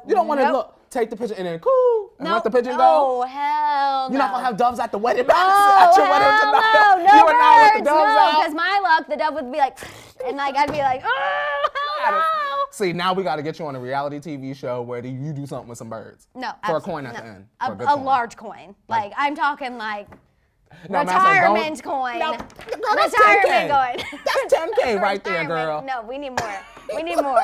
You don't want to take the pigeon and then and let the pigeon go. Oh, hell no. You're not going to have doves at the wedding, Max. At your wedding tonight. No, you would not let the birds, doves out. because my luck, the dove would be like, and like I'd be like, oh, hell no. See, now we got to get you on a reality TV show where you do something with some birds. No, for a coin at the end. For a good a coin. large coin. Like I'm talking like No, retirement coin. No, girl, that's Retirement 10K. coin. That's 10K right there, girl. No, we need more. We need more.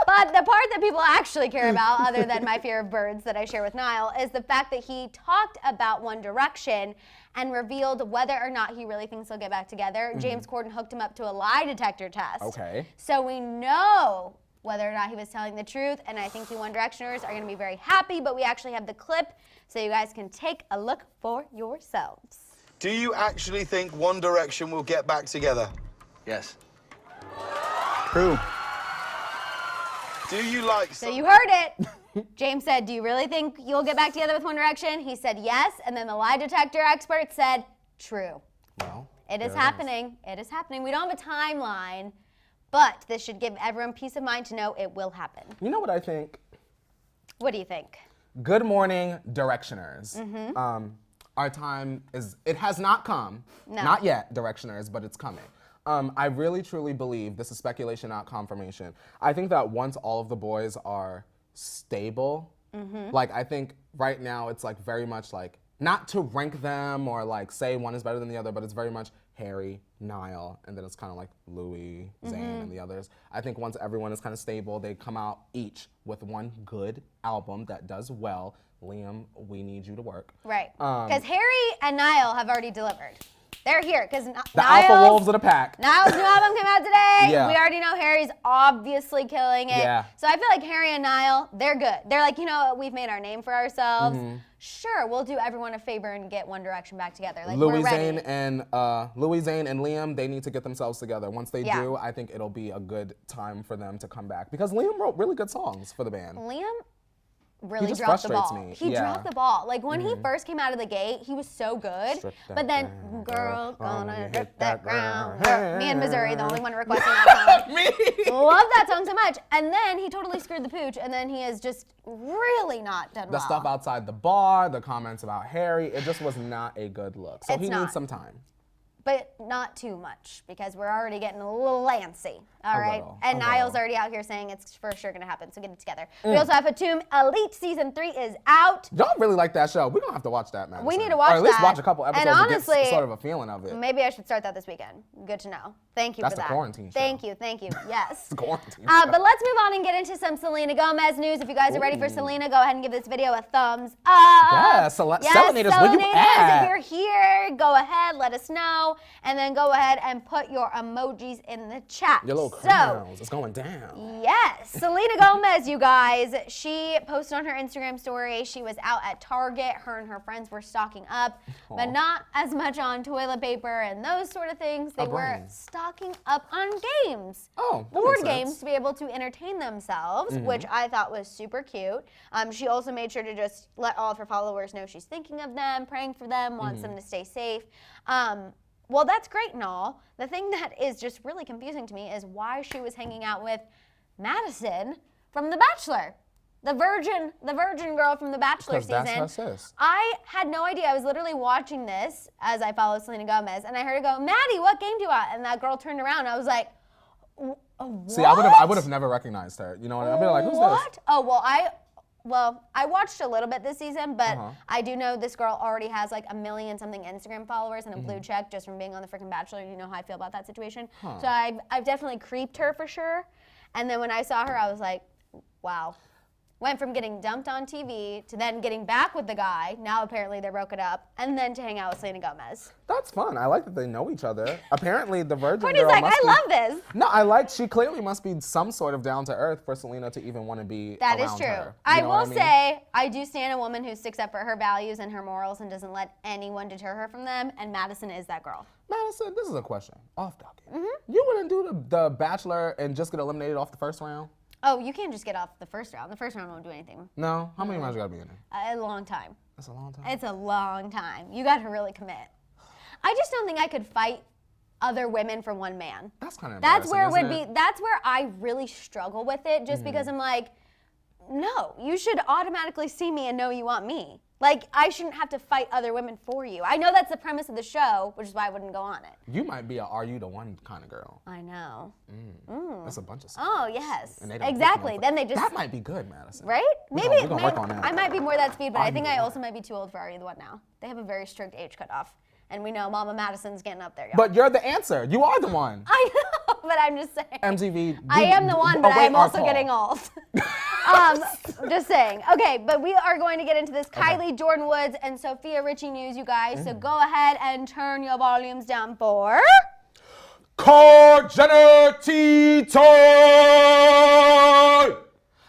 But the part that people actually care about, other than my fear of birds that I share with Niall, is the fact that he talked about One Direction and revealed whether or not he really thinks they'll get back together. James Corden hooked him up to a lie detector test. Okay. So we know whether or not he was telling the truth, and I think the One Directioners are going to be very happy, but we actually have the clip so you guys can take a look for yourselves. Do you actually think One Direction will get back together? Yes. True. Do you like... So you heard it. James said, do you really think you'll get back together with One Direction? He said yes, and then the lie detector expert said true. Well, it is happening. It is happening. We don't have a timeline, but this should give everyone peace of mind to know it will happen. You know what I think? What do you think? Good morning, Directioners. Our time it has not come. No. Not yet, Directioners, but it's coming. I really, truly believe, this is speculation, not confirmation. I think that once all of the boys are stable, like I think right now it's like very much like, not to rank them or like say one is better than the other, but it's very much Harry, Niall, and then it's kind of like Louis, Zayn, and the others. I think once everyone is kind of stable, they come out each with one good album that does well. Liam, we need you to work. Right. Because Harry and Niall have already delivered. They're here because The alpha wolves of the pack. Niall's new album came out today. Yeah. We already know Harry's obviously killing it. Yeah. So I feel like Harry and Niall, they're good. They're like, you know, we've made our name for ourselves. Sure, we'll do everyone a favor and get One Direction back together. Like, Louis we're ready. Zane and Liam, they need to get themselves together. Once they do, I think it'll be a good time for them to come back because Liam wrote really good songs for the band. Liam really just dropped the frustrates ball. me. He Yeah. dropped the ball. Like when he first came out of the gate, he was so good. Strip that But then, ground, girl, gonna hit rip that that ground. ground. Me and Missouri, the only one requesting that song. Me. Love that song so much. And then he totally screwed the pooch, and then he has just really not done The well. stuff outside the bar, the comments about Harry, it just was not a good look. So It's he not. needs some time. But not too much, because we're already getting a little antsy, all A right? little, And a Niall's little. already out here saying it's for sure gonna happen, so get it together. We also have Fatum Elite Season 3 is out. Y'all really like that show. We're going to have to watch that, man. We need to watch Or at least that. watch a couple And episodes to honestly, get sort of a feeling of it. Maybe I should start that this weekend. Good to know. Thank you That's for the that. quarantine show. Thank you, yes. It's quarantine. But let's move on and get into some Selena Gomez news. If you guys are ready for Selena, go ahead and give this video a thumbs up. Yes, Selenators, where you Selenators, at? if you're here, go ahead, let us know. And then go ahead and put your emojis in the chat. Your little So, crowns, it's going down. yes, Selena Gomez, you guys. She posted on her Instagram story. She was out at Target. Her and her friends were stocking up, but not as much on toilet paper and those sort of things. They were brains. stocking up on games. Oh, that board makes games sense. to be able to entertain themselves, which I thought was super cute. She also made sure to just let all of her followers know she's thinking of them, praying for them, wants them to stay safe. Well, that's great and all. The thing that is just really confusing to me is why she was hanging out with Maddison from The Bachelor. The virgin girl from The Bachelor Because season. that's her sis. I had no idea. I was literally watching this as I follow Selena Gomez, and I heard her go, "Maddie, what game do you want?" And that girl turned around. I was like, "What?" See, I would have never recognized her. You know what I mean? I'd be like, who's What? this? Oh, well, I watched a little bit this season, but I do know this girl already has like 1 million something Instagram followers and a blue check just from being on the freaking Bachelor. You know how I feel about that situation. So I've definitely creeped her for sure. And then when I saw her, I was like, wow. Went from getting dumped on TV to then getting back with the guy. Now apparently they're broken up, and then to hang out with Selena Gomez. That's fun. I like that they know each other. Apparently, the virgin Courtney's girl like, must I be... love this. No, she clearly must be some sort of down to earth for Selena to even want to be That is around true. her. I You know what will mean? say, I do stand a woman who sticks up for her values and her morals and doesn't let anyone deter her from them, and Maddison is that girl. Madison, this is a question. Off topic. Mm-hmm. You wouldn't do the Bachelor and just get eliminated off the first round? Oh, you can't just get off the first round. The first round won't do anything. No? How many rounds you gotta be in there? A long time. That's a long time. It's a long time. You got to really commit. I just don't think I could fight other women for one man. That's kind of That's where it would embarrassing, be. That's where I really struggle with it, just because I'm like, no, you should automatically see me and know you want me. Like, I shouldn't have to fight other women for you. I know that's the premise of the show, which is why I wouldn't go on it. You might be a are you the one kind of girl. I know. That's a bunch of stuff. Oh, yes. And they don't pick Exactly. one for- Then they just. That might be good, Madison. Right? We're Maybe, gonna work on that. I might be more that speed, but Are I think you I the also might be too old for Are You the One now. They have a very strict age cutoff. And we know Mama Madison's getting up there, y'all. But you're the answer. You are the one. I know, but I'm just saying. MTV. I am the one, but I await am our also call. getting old. Just saying. Okay, but we are going to get into this Kylie, Jordan Woods, and Sophia Richie news, you guys. So go ahead and turn your volumes down for... Cogenitor!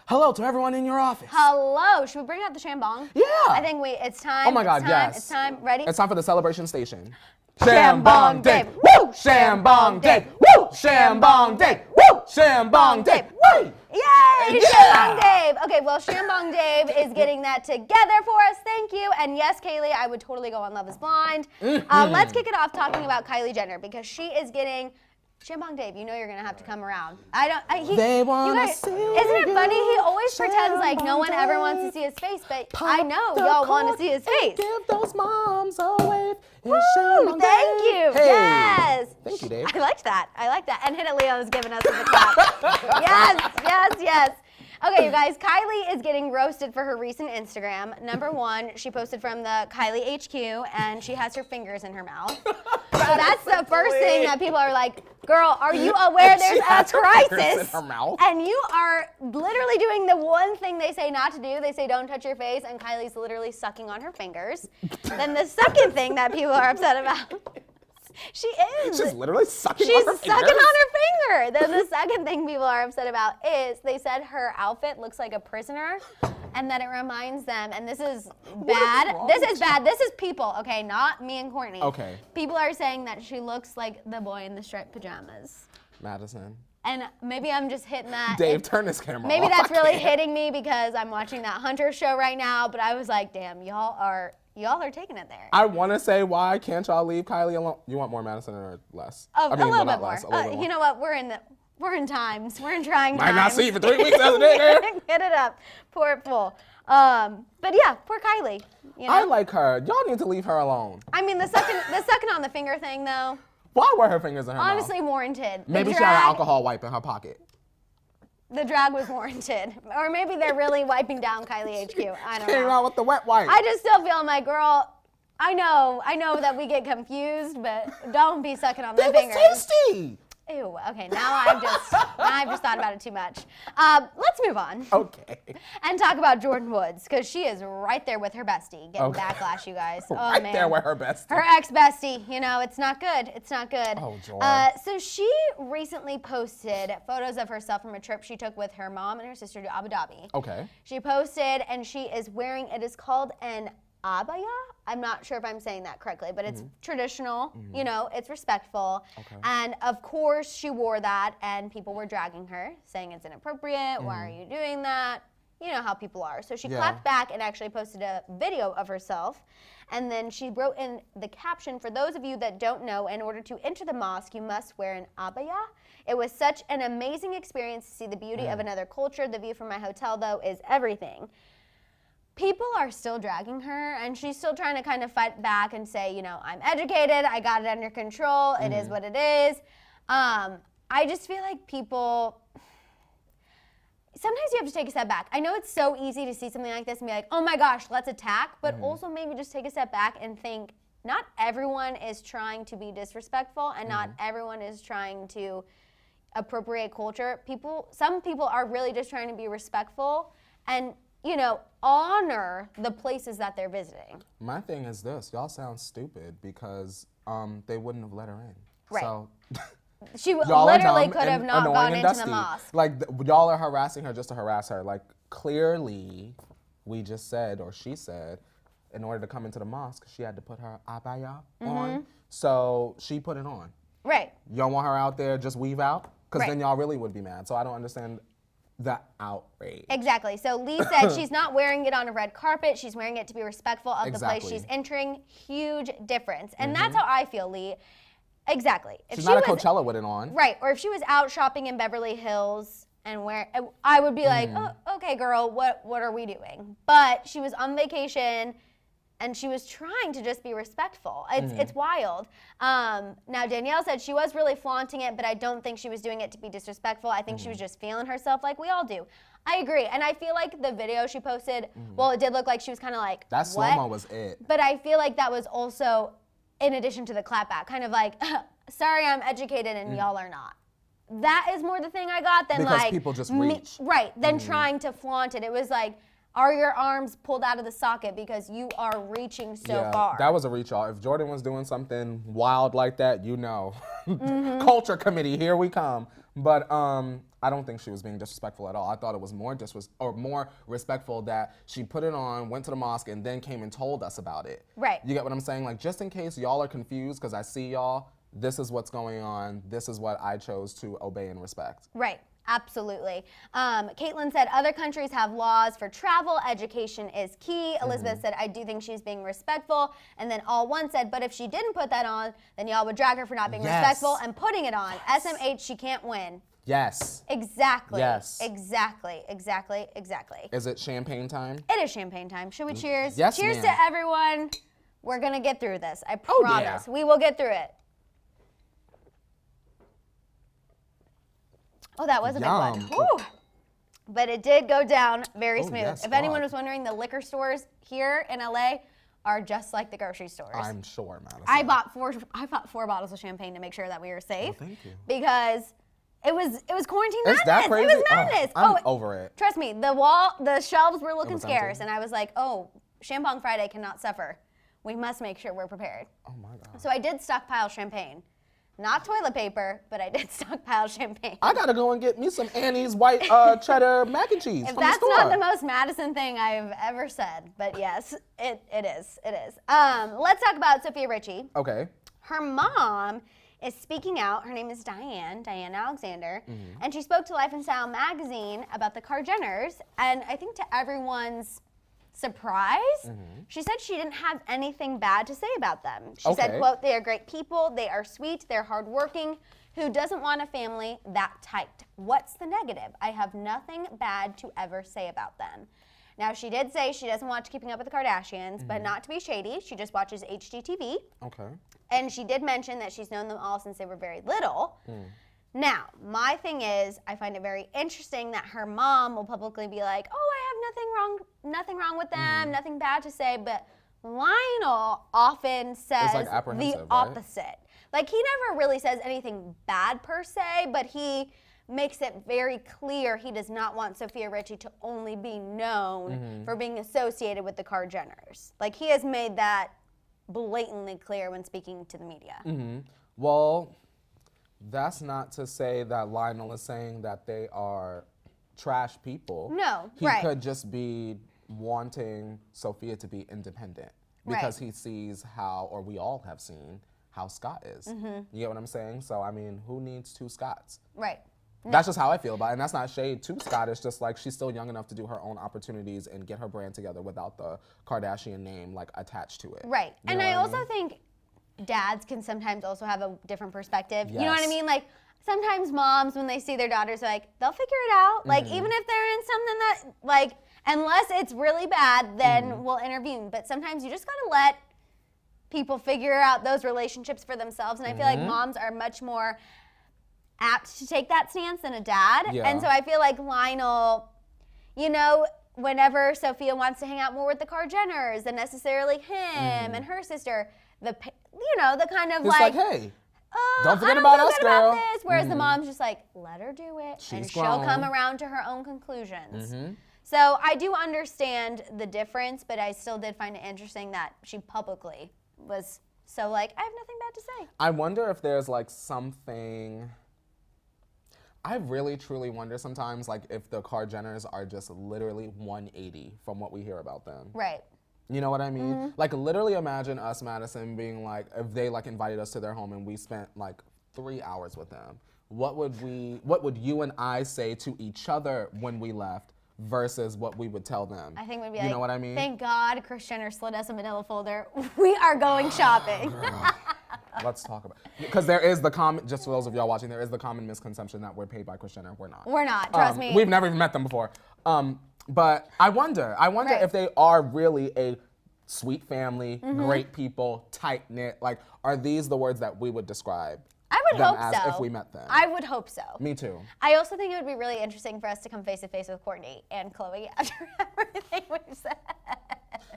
Hello to everyone in your office. Hello. Should we bring out the shambong? Yeah. I think it's time. Oh my God, it's time, yes. It's time. Ready? It's time for the celebration station. Shambong Dave. Woo! Shambong Dave. Woo! Shambong Dave. Woo! Shambong Dave. Woo! Yay! Yeah! Shambong Dave. Okay, well, Shambong Dave is getting that together for us. Thank you. And yes, Kaylee, I would totally go on Love is Blind. Let's kick it off talking about Kylie Jenner because she is getting... Shambong Dave, you know you're gonna have to come around. They wanna you guys, see isn't it funny? He always pretends like no Shambong one ever wants to Dave. see his face, but Pop I know the y'all want to cork see his and face. Give those moms a wave. Woo, Shambong thank Dave. you. Hey. Yes. Thank you, Dave. I like that. And Hit It Leo's giving us the clap. Yes. Okay, you guys, Kylie is getting roasted for her recent Instagram. Number one, she posted from the Kylie HQ, and she has her fingers in her mouth. So that's the first thing that people are like, girl, are you aware there's a has her fingers in crisis? her mouth. And you are literally doing the one thing they say not to do. They say don't touch your face, and Kylie's literally sucking on her fingers. Then the second thing that people are upset about She is. She's literally sucking She's on her sucking fingers. on her finger. Then the second thing people are upset about is they said her outfit looks like a prisoner and that it reminds them, and this is bad. This is bad. This is people, okay, not me and Courtney. Okay. People are saying that she looks like the boy in the striped pajamas. Madison. And maybe I'm just hitting that. Dave, turn this camera Maybe off. that's I really can't. hitting me because I'm watching that Hunter show right now, but I was like, damn, y'all are taking it there. I want to say, why can't y'all leave Kylie alone? You want more Madison or less? A little well, bit not more. less, a little bit more. You know what? We're in times. We're in trying times. Might not see you for 3 weeks as a nigga. Get it up. Pour it full. But yeah, poor Kylie. You know? I like her. Y'all need to leave her alone. I mean, the sucking on the finger thing, though, Why were her fingers in her honestly mouth? warranted. Maybe she had an alcohol wipe in her pocket. The drag was warranted. Or maybe they're really wiping down Kylie HQ. I don't Came know. out with the wet wipe. I just still feel like, girl, I know that we get confused, but don't be sucking on the They fingers. was tasty. Ew, okay, now I've just thought about it too much. Let's move on. Okay. And talk about Jordan Woods, because she is right there with her bestie, getting Okay. backlash, you guys. Oh, Right man. there with her bestie. Her ex-bestie, it's not good. It's not good. Oh, joy. So she recently posted photos of herself from a trip she took with her mom and her sister to Abu Dhabi. Okay. She posted, and she is wearing, it is called an abaya. I'm not sure if I'm saying that correctly, but it's traditional, it's respectful. Okay. And of course she wore that and people were dragging her, saying it's inappropriate, why are you doing that? You know how people are. So she clapped back and actually posted a video of herself. And then she wrote in the caption, for those of you that don't know, in order to enter the mosque, you must wear an abaya. It was such an amazing experience to see the beauty of another culture. The view from my hotel, though, is everything. People are still dragging her, and she's still trying to kind of fight back and say, I'm educated, I got it under control, it is what it is. I just feel like people, sometimes you have to take a step back. I know it's so easy to see something like this and be like, oh my gosh, let's attack, but also maybe just take a step back and think, not everyone is trying to be disrespectful, and not everyone is trying to appropriate culture. Some people are really just trying to be respectful and honor the places that they're visiting. My thing is this. Y'all sound stupid because they wouldn't have let her in. Right. So She y'all are literally dumb could have and not annoying gone and into the dusty. mosque. Like, y'all are harassing her just to harass her. Like, clearly, we just said, or she said, in order to come into the mosque, she had to put her abaya on. So she put it on. Right. Y'all want her out there just weave out? Because Right. then y'all really would be mad. So I don't understand the outrage. Exactly. So Lee said she's not wearing it on a red carpet. She's wearing it to be respectful of the place Exactly. she's entering. Huge difference. And that's how I feel, Lee. Exactly. If She's she not at was, Coachella with it on. right, or if she was out shopping in Beverly Hills and I would be like, oh, okay, girl, what are we doing? But she was on vacation and she was trying to just be respectful. It's wild. Now, Danielle said she was really flaunting it, but I don't think she was doing it to be disrespectful. I think she was just feeling herself like we all do. I agree. And I feel like the video she posted, well, it did look like she was kind of like, That what? slow-mo was it. But I feel like that was also in addition to the clapback, kind of like, sorry, I'm educated and y'all are not. That is more the thing I got than Because like people just reach. Right, than trying to flaunt it. It was like, are your arms pulled out of the socket because you are reaching so far? That was a reach, y'all. If Jordan was doing something wild like that, Culture committee, here we come. But I don't think she was being disrespectful at all. I thought it was more respectful that she put it on, went to the mosque, and then came and told us about it. Right. You get what I'm saying? Like, just in case y'all are confused, because I see y'all, this is what's going on. This is what I chose to obey and respect. Right. Absolutely. Caitlin said other countries have laws for travel. Education is key. Elizabeth said, I do think she's being respectful. And then All One said, but if she didn't put that on, then y'all would drag her for not being respectful and putting it on. SMH, she can't win. Yes. Exactly. Yes. Exactly. Is it champagne time? It is champagne time. Should we cheers? Yes, Cheers ma'am. to everyone. We're going to get through this. I Oh, promise. yeah. We will get through it. Oh, that was a big one. Yum. Whew. But it did go down very smooth. yes, if anyone God. was wondering, the liquor stores here in LA are just like the grocery stores. I'm sure, Madison. I bought four bottles of champagne to make sure that we were safe. Oh, thank you. Because it was quarantine Is madness. that crazy? It was madness. I'm over it. Trust me, the shelves were looking was scarce, empty. and I was like, oh, Champagne Friday cannot suffer we must make sure we're prepared. Oh my God. So I did stockpile champagne. Not toilet paper, but I did stockpile champagne. I gotta go and get me some Annie's white cheddar mac and cheese If from the that's store. not the most Madison thing I've ever said, but yes, it is. Let's talk about Sophia Richie. Okay. Her mom is speaking out. Her name is Diane Alexander, and she spoke to Life and Style magazine about the Kar-Jenners, and I think to everyone's surprise, she said she didn't have anything bad to say about them. She said, quote, "They are great people, they are sweet, they're hardworking. Who doesn't want a family that tight? What's the negative? I have nothing bad to ever say about them." Now, she did say she doesn't watch Keeping Up with the Kardashians, but not to be shady, she just watches HGTV. Okay. And she did mention that she's known them all since they were very little. Now, my thing is, I find it very interesting that her mom will publicly be like, "Oh, I have nothing wrong with them, nothing bad to say," but Lionel often says like the apprehensive, opposite. right? Like, he never really says anything bad per se, but he makes it very clear he does not want Sophia Richie to only be known for being associated with the Kar-Jenners. Like, he has made that blatantly clear when speaking to the media. Well, that's not to say that Lionel is saying that they are trash people. No, he right. could just be wanting Sophia to be independent because he sees how, or we all have seen, how Scott is. You get what I'm saying? So, I mean, who needs two Scotts? Right. That's just how I feel about it, and that's not shade to Scott. It's just like she's still young enough to do her own opportunities and get her brand together without the Kardashian name like attached to it. Right. You And know I what also mean? think dads can sometimes also have a different perspective. Yes. You know what I mean? Like, sometimes moms, when they see their daughters, are like, they'll figure it out. Like, even if they're in something that, like, unless it's really bad, then we'll intervene. But sometimes you just gotta let people figure out those relationships for themselves. And I feel like moms are much more apt to take that stance than a dad. Yeah. And so I feel like Lionel, you know, whenever Sophia wants to hang out more with the Kar-Jenners than necessarily him and her sister, the kind of It's like, hey, don't forget I about feel us, good girl. About this. Whereas the mom's just like, let her do it, and she'll grown. come around to her own conclusions. So I do understand the difference, but I still did find it interesting that she publicly was so like, I have nothing bad to say. I wonder if there's like something. I really truly wonder sometimes like if the Kar-Jenners are just literally 180 from what we hear about them. Right. You know what I mean? Like literally imagine us, Madison, being like, if they like invited us to their home and we spent like 3 hours with them, what would you and I say to each other when we left versus what we would tell them? I think we'd be you like, know what I mean? Thank God Kris Jenner slid us a manila folder. We are going shopping. Let's talk about because there is the common, just for those of y'all watching, there is the common misconception that we're paid by Kris Jenner. We're not. We're not, trust me. We've never even met them before. But I wonder Right. if they are really a sweet family, great people, tight knit. Like, are these the words that we would describe I would them hope as so. if we met them? I would hope so. Me too. I also think it would be really interesting for us to come face to face with Courtney and Khloe after everything we've said.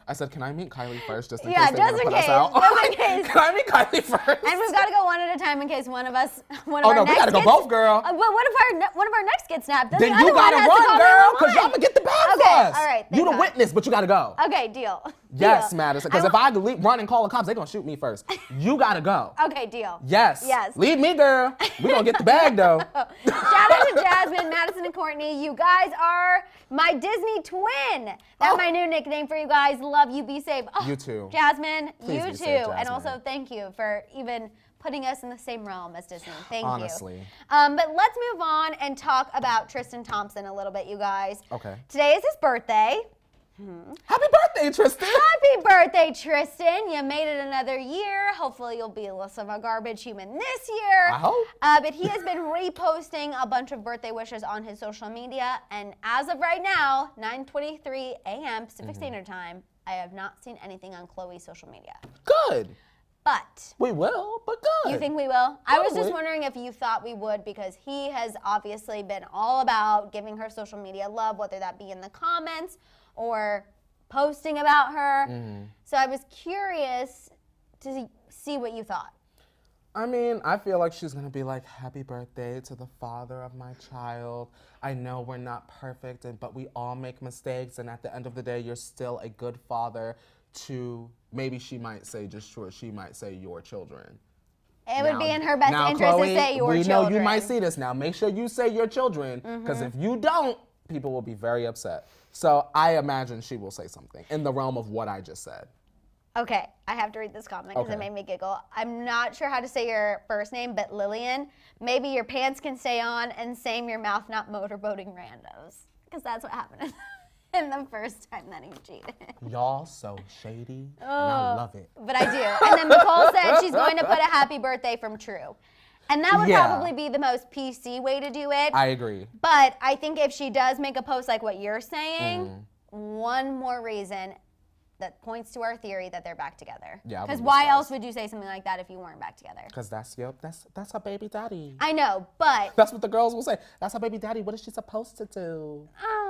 I said, can I meet Kylie first, just in Yeah, case they're just gonna in put us out? case, just in case. Can I meet Kylie first? And we've got to go one at a time in case one of us, Oh, no, we gotta go both, girl. But what if one of our necks gets snapped? Then the you other one gotta has to run, call girl, because 911. y'all gonna get the bag Okay, for us. all right, You thank the God. witness, but you gotta go. Okay, deal. Yes, Deal. Madison, because if I run and call the cops, they're gonna shoot me first. You gotta go. Okay, deal. Yes. Yes. Leave me, girl. We gonna get the bag, though. Shout out to Jasmine, Maddison, and Courtney. You guys are my Disney twin. That's my new nickname for you guys. Love you. Be safe. Oh, You too. Jasmine, Please you be too. safe, And Jasmine. also thank you for even putting us in the same realm as Disney. Thank Honestly. you. But let's move on and talk about Tristan Thompson a little bit, you guys. Okay. Today is his birthday. Happy birthday, Tristan. Happy birthday, Tristan. You made it another year. Hopefully you'll be less of a garbage human this year. I hope. But he has been reposting a bunch of birthday wishes on his social media. And as of right now, 9:23 a.m. Pacific Standard Time, I have not seen anything on Khloe's social media. Good. But We will, but good. you think we will? I was just Probably. wondering if you thought we would, because he has obviously been all about giving her social media love, whether that be in the comments or posting about her. So I was curious to see what you thought. I mean, I feel like she's gonna be like, happy birthday to the father of my child. I know we're not perfect, but we all make mistakes, and at the end of the day, you're still a good father to, maybe she might say, just sure, she might say your children. It would be in her best interest Chloe, to say your we children. know you might see this now. Make sure you say your children, because if you don't, people will be very upset. So I imagine she will say something in the realm of what I just said. Okay, I have to read this comment because it made me giggle. I'm not sure how to say your first name, but Lillian, maybe your pants can stay on and same your mouth not motorboating randos. Because that's what happened in the first time that he cheated. Y'all so shady, and I love it. But I do. And then Nicole said she's going to put a happy birthday from True. And that would probably be the most PC way to do it. I agree. But I think if she does make a post like what you're saying, one more reason that points to our theory that they're back together. Yeah. Because why else would you say something like that if you weren't back together? Because that's her baby daddy. I know, but That's what the girls will say. That's her baby daddy. What is she supposed to do?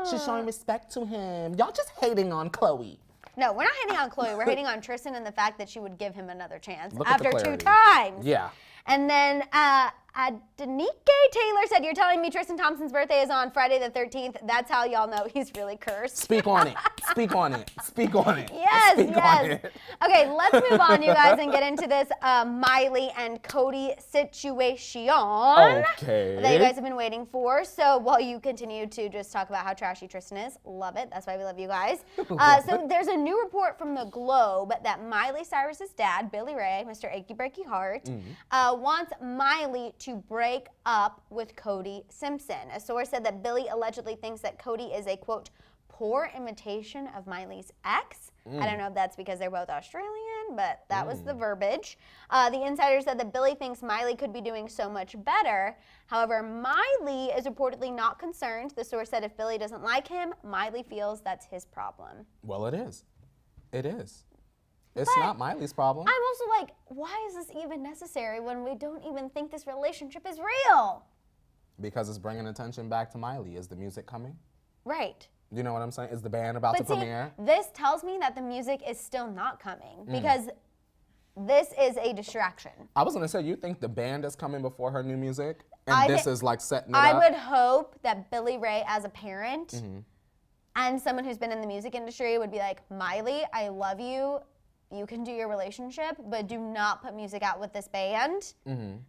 She's showing respect to him. Y'all just hating on Chloe. no, we're not hating on Chloe. We're hating on Tristan and the fact that she would give him another chance Look at the after 2 clarity. times. Yeah. And then Denike Taylor said, you're telling me Tristan Thompson's birthday is on Friday the 13th. That's how y'all know he's really cursed. Speak on it. Speak on it. Speak on it. Yes, Speak on it. Okay, let's move on, you guys, and get into this Miley and Cody situation Okay. that you guys have been waiting for. So while you continue to just talk about how trashy Tristan is, love it. That's why we love you guys. So there's a new report from the Globe that Miley Cyrus's dad, Billy Ray, Mr. Achy Breaky Heart, wants Miley to break up with Cody Simpson. A source said that Billy allegedly thinks that Cody is a, quote, poor imitation of Miley's ex. I don't know if that's because they're both Australian, but that was the verbiage. The insider said that Billy thinks Miley could be doing so much better. However, Miley is reportedly not concerned. The source said if Billy doesn't like him, Miley feels that's his problem. Well, it is. It is. It's not Miley's problem. I'm also like, why is this even necessary when we don't even think this relationship is real? Because it's bringing attention back to Miley. Is the music coming? Right. You know what I'm saying? Is the band about to But see, premiere? this tells me that the music is still not coming because this is a distraction. I was gonna say, you think the band is coming before her new music, and this is like setting it up? I would hope that Billy Ray, as a parent and someone who's been in the music industry, would be like, Miley, I love you. You can do your relationship, but do not put music out with this band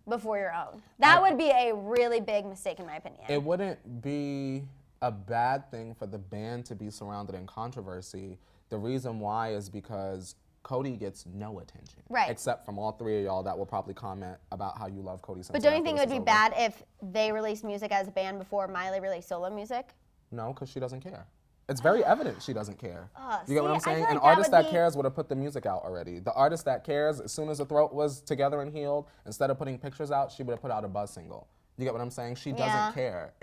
before your own. That would be a really big mistake, in my opinion. It wouldn't be a bad thing for the band to be surrounded in controversy. The reason why is because Cody gets no attention. Right. Except from all three of y'all that will probably comment about how you love Cody Simpson. But don't you think it after would be this is over. bad if they released music as a band before Miley released solo music? No, because she doesn't care. It's very evident she doesn't care. You get what I'm see, I saying? feel An like that artist would that be- cares would have put the music out already. The artist that cares, as soon as the throat was together and healed, instead of putting pictures out, she would have put out a buzz single. You get what I'm saying? She doesn't care.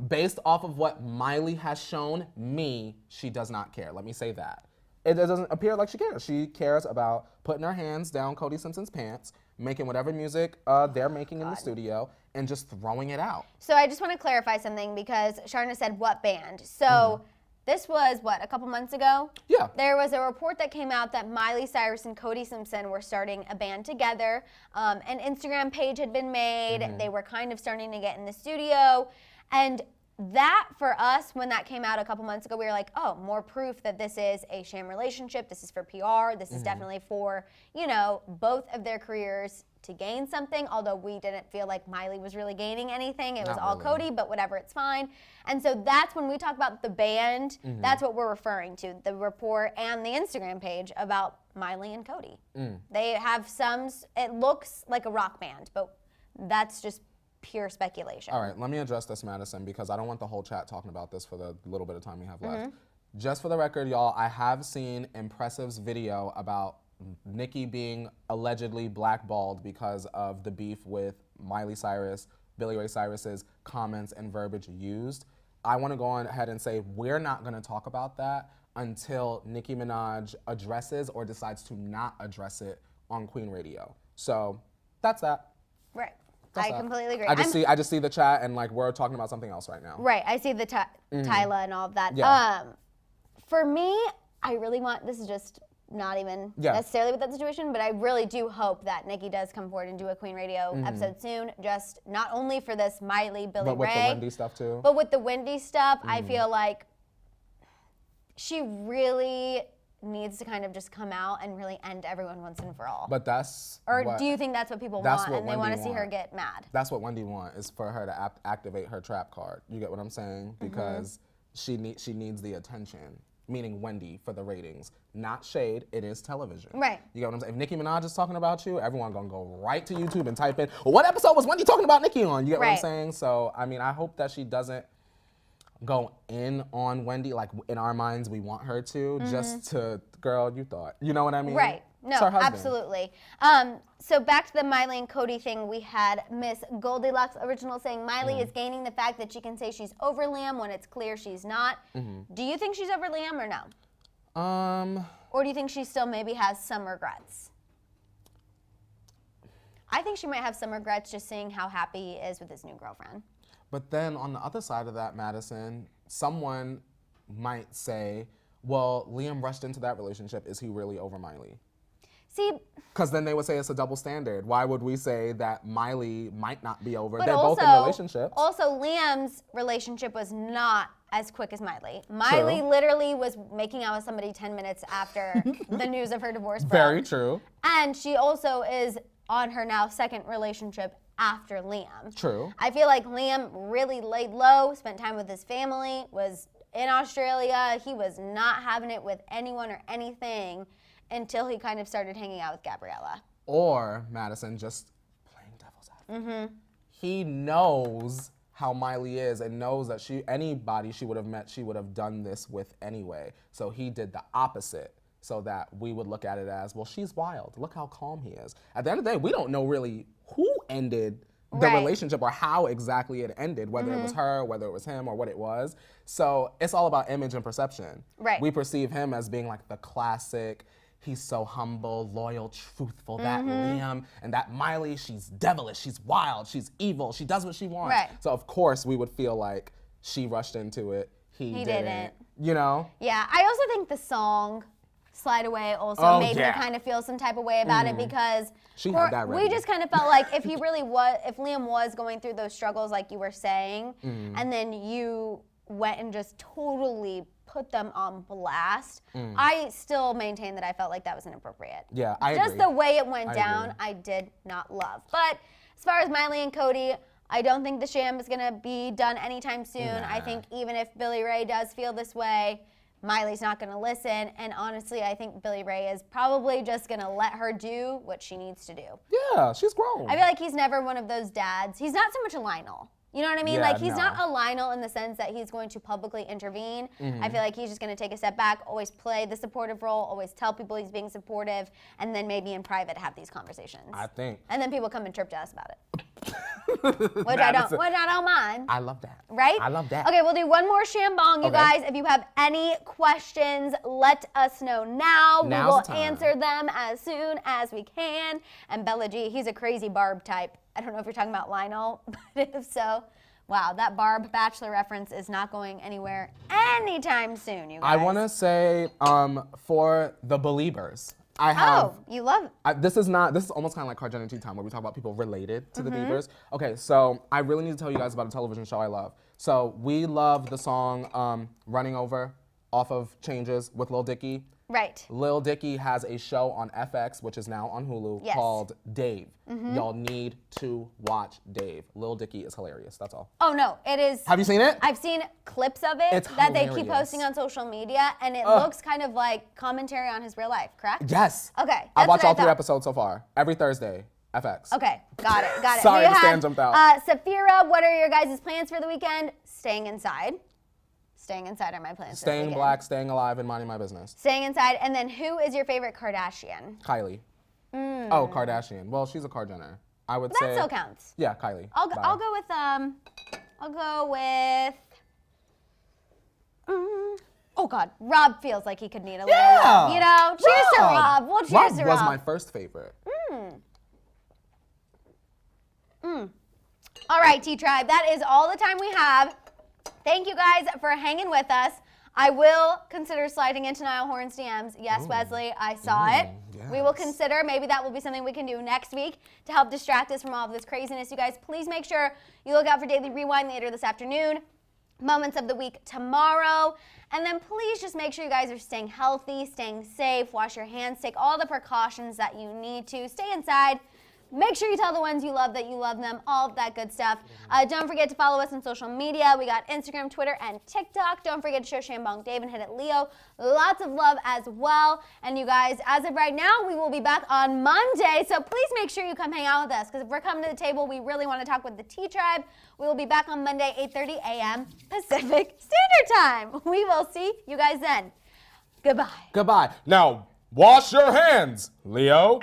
Based off of what Miley has shown me, she does not care. Let me say that. It doesn't appear like she cares. She cares about putting her hands down Cody Simpson's pants, making whatever music they're making in the studio, and just throwing it out. So I just want to clarify something because Sharna said what band. So this was, what, a couple months ago? Yeah. There was a report that came out that Miley Cyrus and Cody Simpson were starting a band together. An Instagram page had been made. They were kind of starting to get in the studio. And that, for us, when that came out a couple months ago, we were like, oh, more proof that this is a sham relationship. This is for PR. This is definitely for, you know, both of their careers to gain something, although we didn't feel like Miley was really gaining anything. It was Not all really. Cody, but whatever, it's fine. And so that's when we talk about the band, that's what we're referring to, the report and the Instagram page about Miley and Cody. They have it looks like a rock band, but that's just pure speculation. All right, let me address this, Madison, because I don't want the whole chat talking about this for the little bit of time we have left. Just for the record, y'all, I have seen Impressive's video about Nicki being allegedly blackballed because of the beef with Miley Cyrus, Billy Ray Cyrus's comments and verbiage used. I want to go on ahead and say we're not going to talk about that until Nicki Minaj addresses or decides to not address it on Queen Radio. So that's that. Right. That's I that. completely agree. I just see the chat and like we're talking about something else right now. Right, I see the Tyla and all of that. Yeah. For me, I really want, this is just not even necessarily with that situation, but I really do hope that Nicki does come forward and do a Queen Radio episode soon, just not only for this Miley, Billy But with Ray, the Wendy stuff too. but with the Wendy stuff, I feel like she really needs to kind of just come out and really end everyone once and for all. But that's Or do you think that's what people want and they want to see her get mad? That's what Wendy wants, is for her to activate her trap card. You get what I'm saying? Because she needs the attention, meaning Wendy, for the ratings. Not shade, it is television. Right. You get what I'm saying? If Nicki Minaj is talking about you, everyone gonna go right to YouTube and type in, well, what episode was Wendy talking about Nicki on? You get what I'm saying? So, I mean, I hope that she doesn't go in on Wendy, like in our minds we want her to, just to, girl, you thought. You know what I mean? Right. No, absolutely. So back to the Miley and Cody thing, we had Miss Goldilocks Original saying Miley is gaining the fact that she can say she's over Liam when it's clear she's not. Do you think she's over Liam or no? Or do you think she still maybe has some regrets? I think she might have some regrets just seeing how happy he is with his new girlfriend. But then on the other side of that, Maddison, someone might say, well, Liam rushed into that relationship. Is he really over Miley? See, because then they would say it's a double standard. Why would we say that Miley might not be over? But they're also, both in relationships. Also, Liam's relationship was not as quick as Miley. Miley literally was making out with somebody 10 minutes after the news of her divorce broke. Very true. And she also is on her now second relationship after Liam. True. I feel like Liam really laid low, spent time with his family, was in Australia. He was not having it with anyone or anything until he kind of started hanging out with Gabriella. Or, Maddison, just playing devil's advocate. He knows how Miley is and knows that anybody she would have met, she would have done this with anyway. So he did the opposite so that we would look at it as, well, she's wild. Look how calm he is. At the end of the day, we don't know really who ended the relationship or how exactly it ended, whether it was her, whether it was him, or what it was. So it's all about image and perception. Right. We perceive him as being like the classic, he's so humble, loyal, truthful, that Liam, and that Miley, she's devilish, she's wild, she's evil, she does what she wants. Right. So of course we would feel like she rushed into it, he didn't. You know? Yeah, I also think the song Slide Away also made me kind of feel some type of way about it because we just kind of felt like if Liam was going through those struggles like you were saying, and then you went and just totally put them on blast, I still maintain that I felt like that was inappropriate. Yeah, I agree. Just the way it went down, agree. I did not love. But as far as Miley and Cody, I don't think the sham is gonna be done anytime soon. I think even if Billy Ray does feel this way, Miley's not gonna listen, and honestly, I think Billy Ray is probably just gonna let her do what she needs to do. Yeah, she's grown. I feel like he's never one of those dads. He's not so much a Lionel. You know what I mean? Yeah, like, he's not a Lionel in the sense that he's going to publicly intervene. I feel like he's just gonna take a step back, always play the supportive role, always tell people he's being supportive, and then maybe in private have these conversations. I think. And then people come and chirp to us about it. Which I don't mind. I love that. Right? I love that. Okay, we'll do one more shambong, you guys. If you have any questions, let us know now. We will answer them as soon as we can. And Bella G, he's a crazy Barb type. I don't know if you're talking about Lionel, but if so, wow, that Barb Bachelor reference is not going anywhere anytime soon, you guys. I want to say for the Beliebers. I have. Oh, you love it. This is almost kind of like Carjana Tea Time where we talk about people related to the Beavers. Okay, so I really need to tell you guys about a television show I love. So we love the song Running Over off of Changes with Lil Dicky. Right. Lil Dicky has a show on FX, which is now on Hulu, called Dave. Y'all need to watch Dave. Lil Dicky is hilarious, that's all. Oh no, it is. Have you seen it? I've seen clips of it that they keep posting on social media, and it looks kind of like commentary on his real life, correct? Yes. Okay. I watched all 3 episodes so far, every Thursday, FX. Okay, got it. Sorry, the stand jumped out. Safira, what are your guys' plans for the weekend? Staying inside. Staying inside are my plans. Staying black, staying alive, and minding my business. Staying inside. And then who is your favorite Kardashian? Kylie. Oh, Kardashian. Well, she's a Kardashian. I would say. That still counts. Yeah, Kylie. I'll go with. Oh God, Rob feels like he could need a little love. You know, cheers to Rob. Well, cheers to Rob. Was my first favorite. All right, T-Tribe, that is all the time we have. Thank you guys for hanging with us. I will consider sliding into Niall Horan's DMs. Yes, Wesley, I saw it. Yes. We will consider. Maybe that will be something we can do next week to help distract us from all of this craziness. You guys, please make sure you look out for Daily Rewind later this afternoon. moments of the week tomorrow. And then please just make sure you guys are staying healthy, staying safe, wash your hands, take all the precautions that you need to. Stay inside. Make sure you tell the ones you love that you love them, all of that good stuff. Don't forget to follow us on social media. We got Instagram, Twitter, and TikTok. Don't forget to show Shambong Dave and hit it Leo. Lots of love as well. And you guys, as of right now, we will be back on Monday. So please make sure you come hang out with us, because if we're coming to the table, we really want to talk with the T-Tribe. We will be back on Monday, 8:30 a.m. Pacific Standard Time. We will see you guys then. Goodbye. Goodbye. Now, wash your hands, Leo.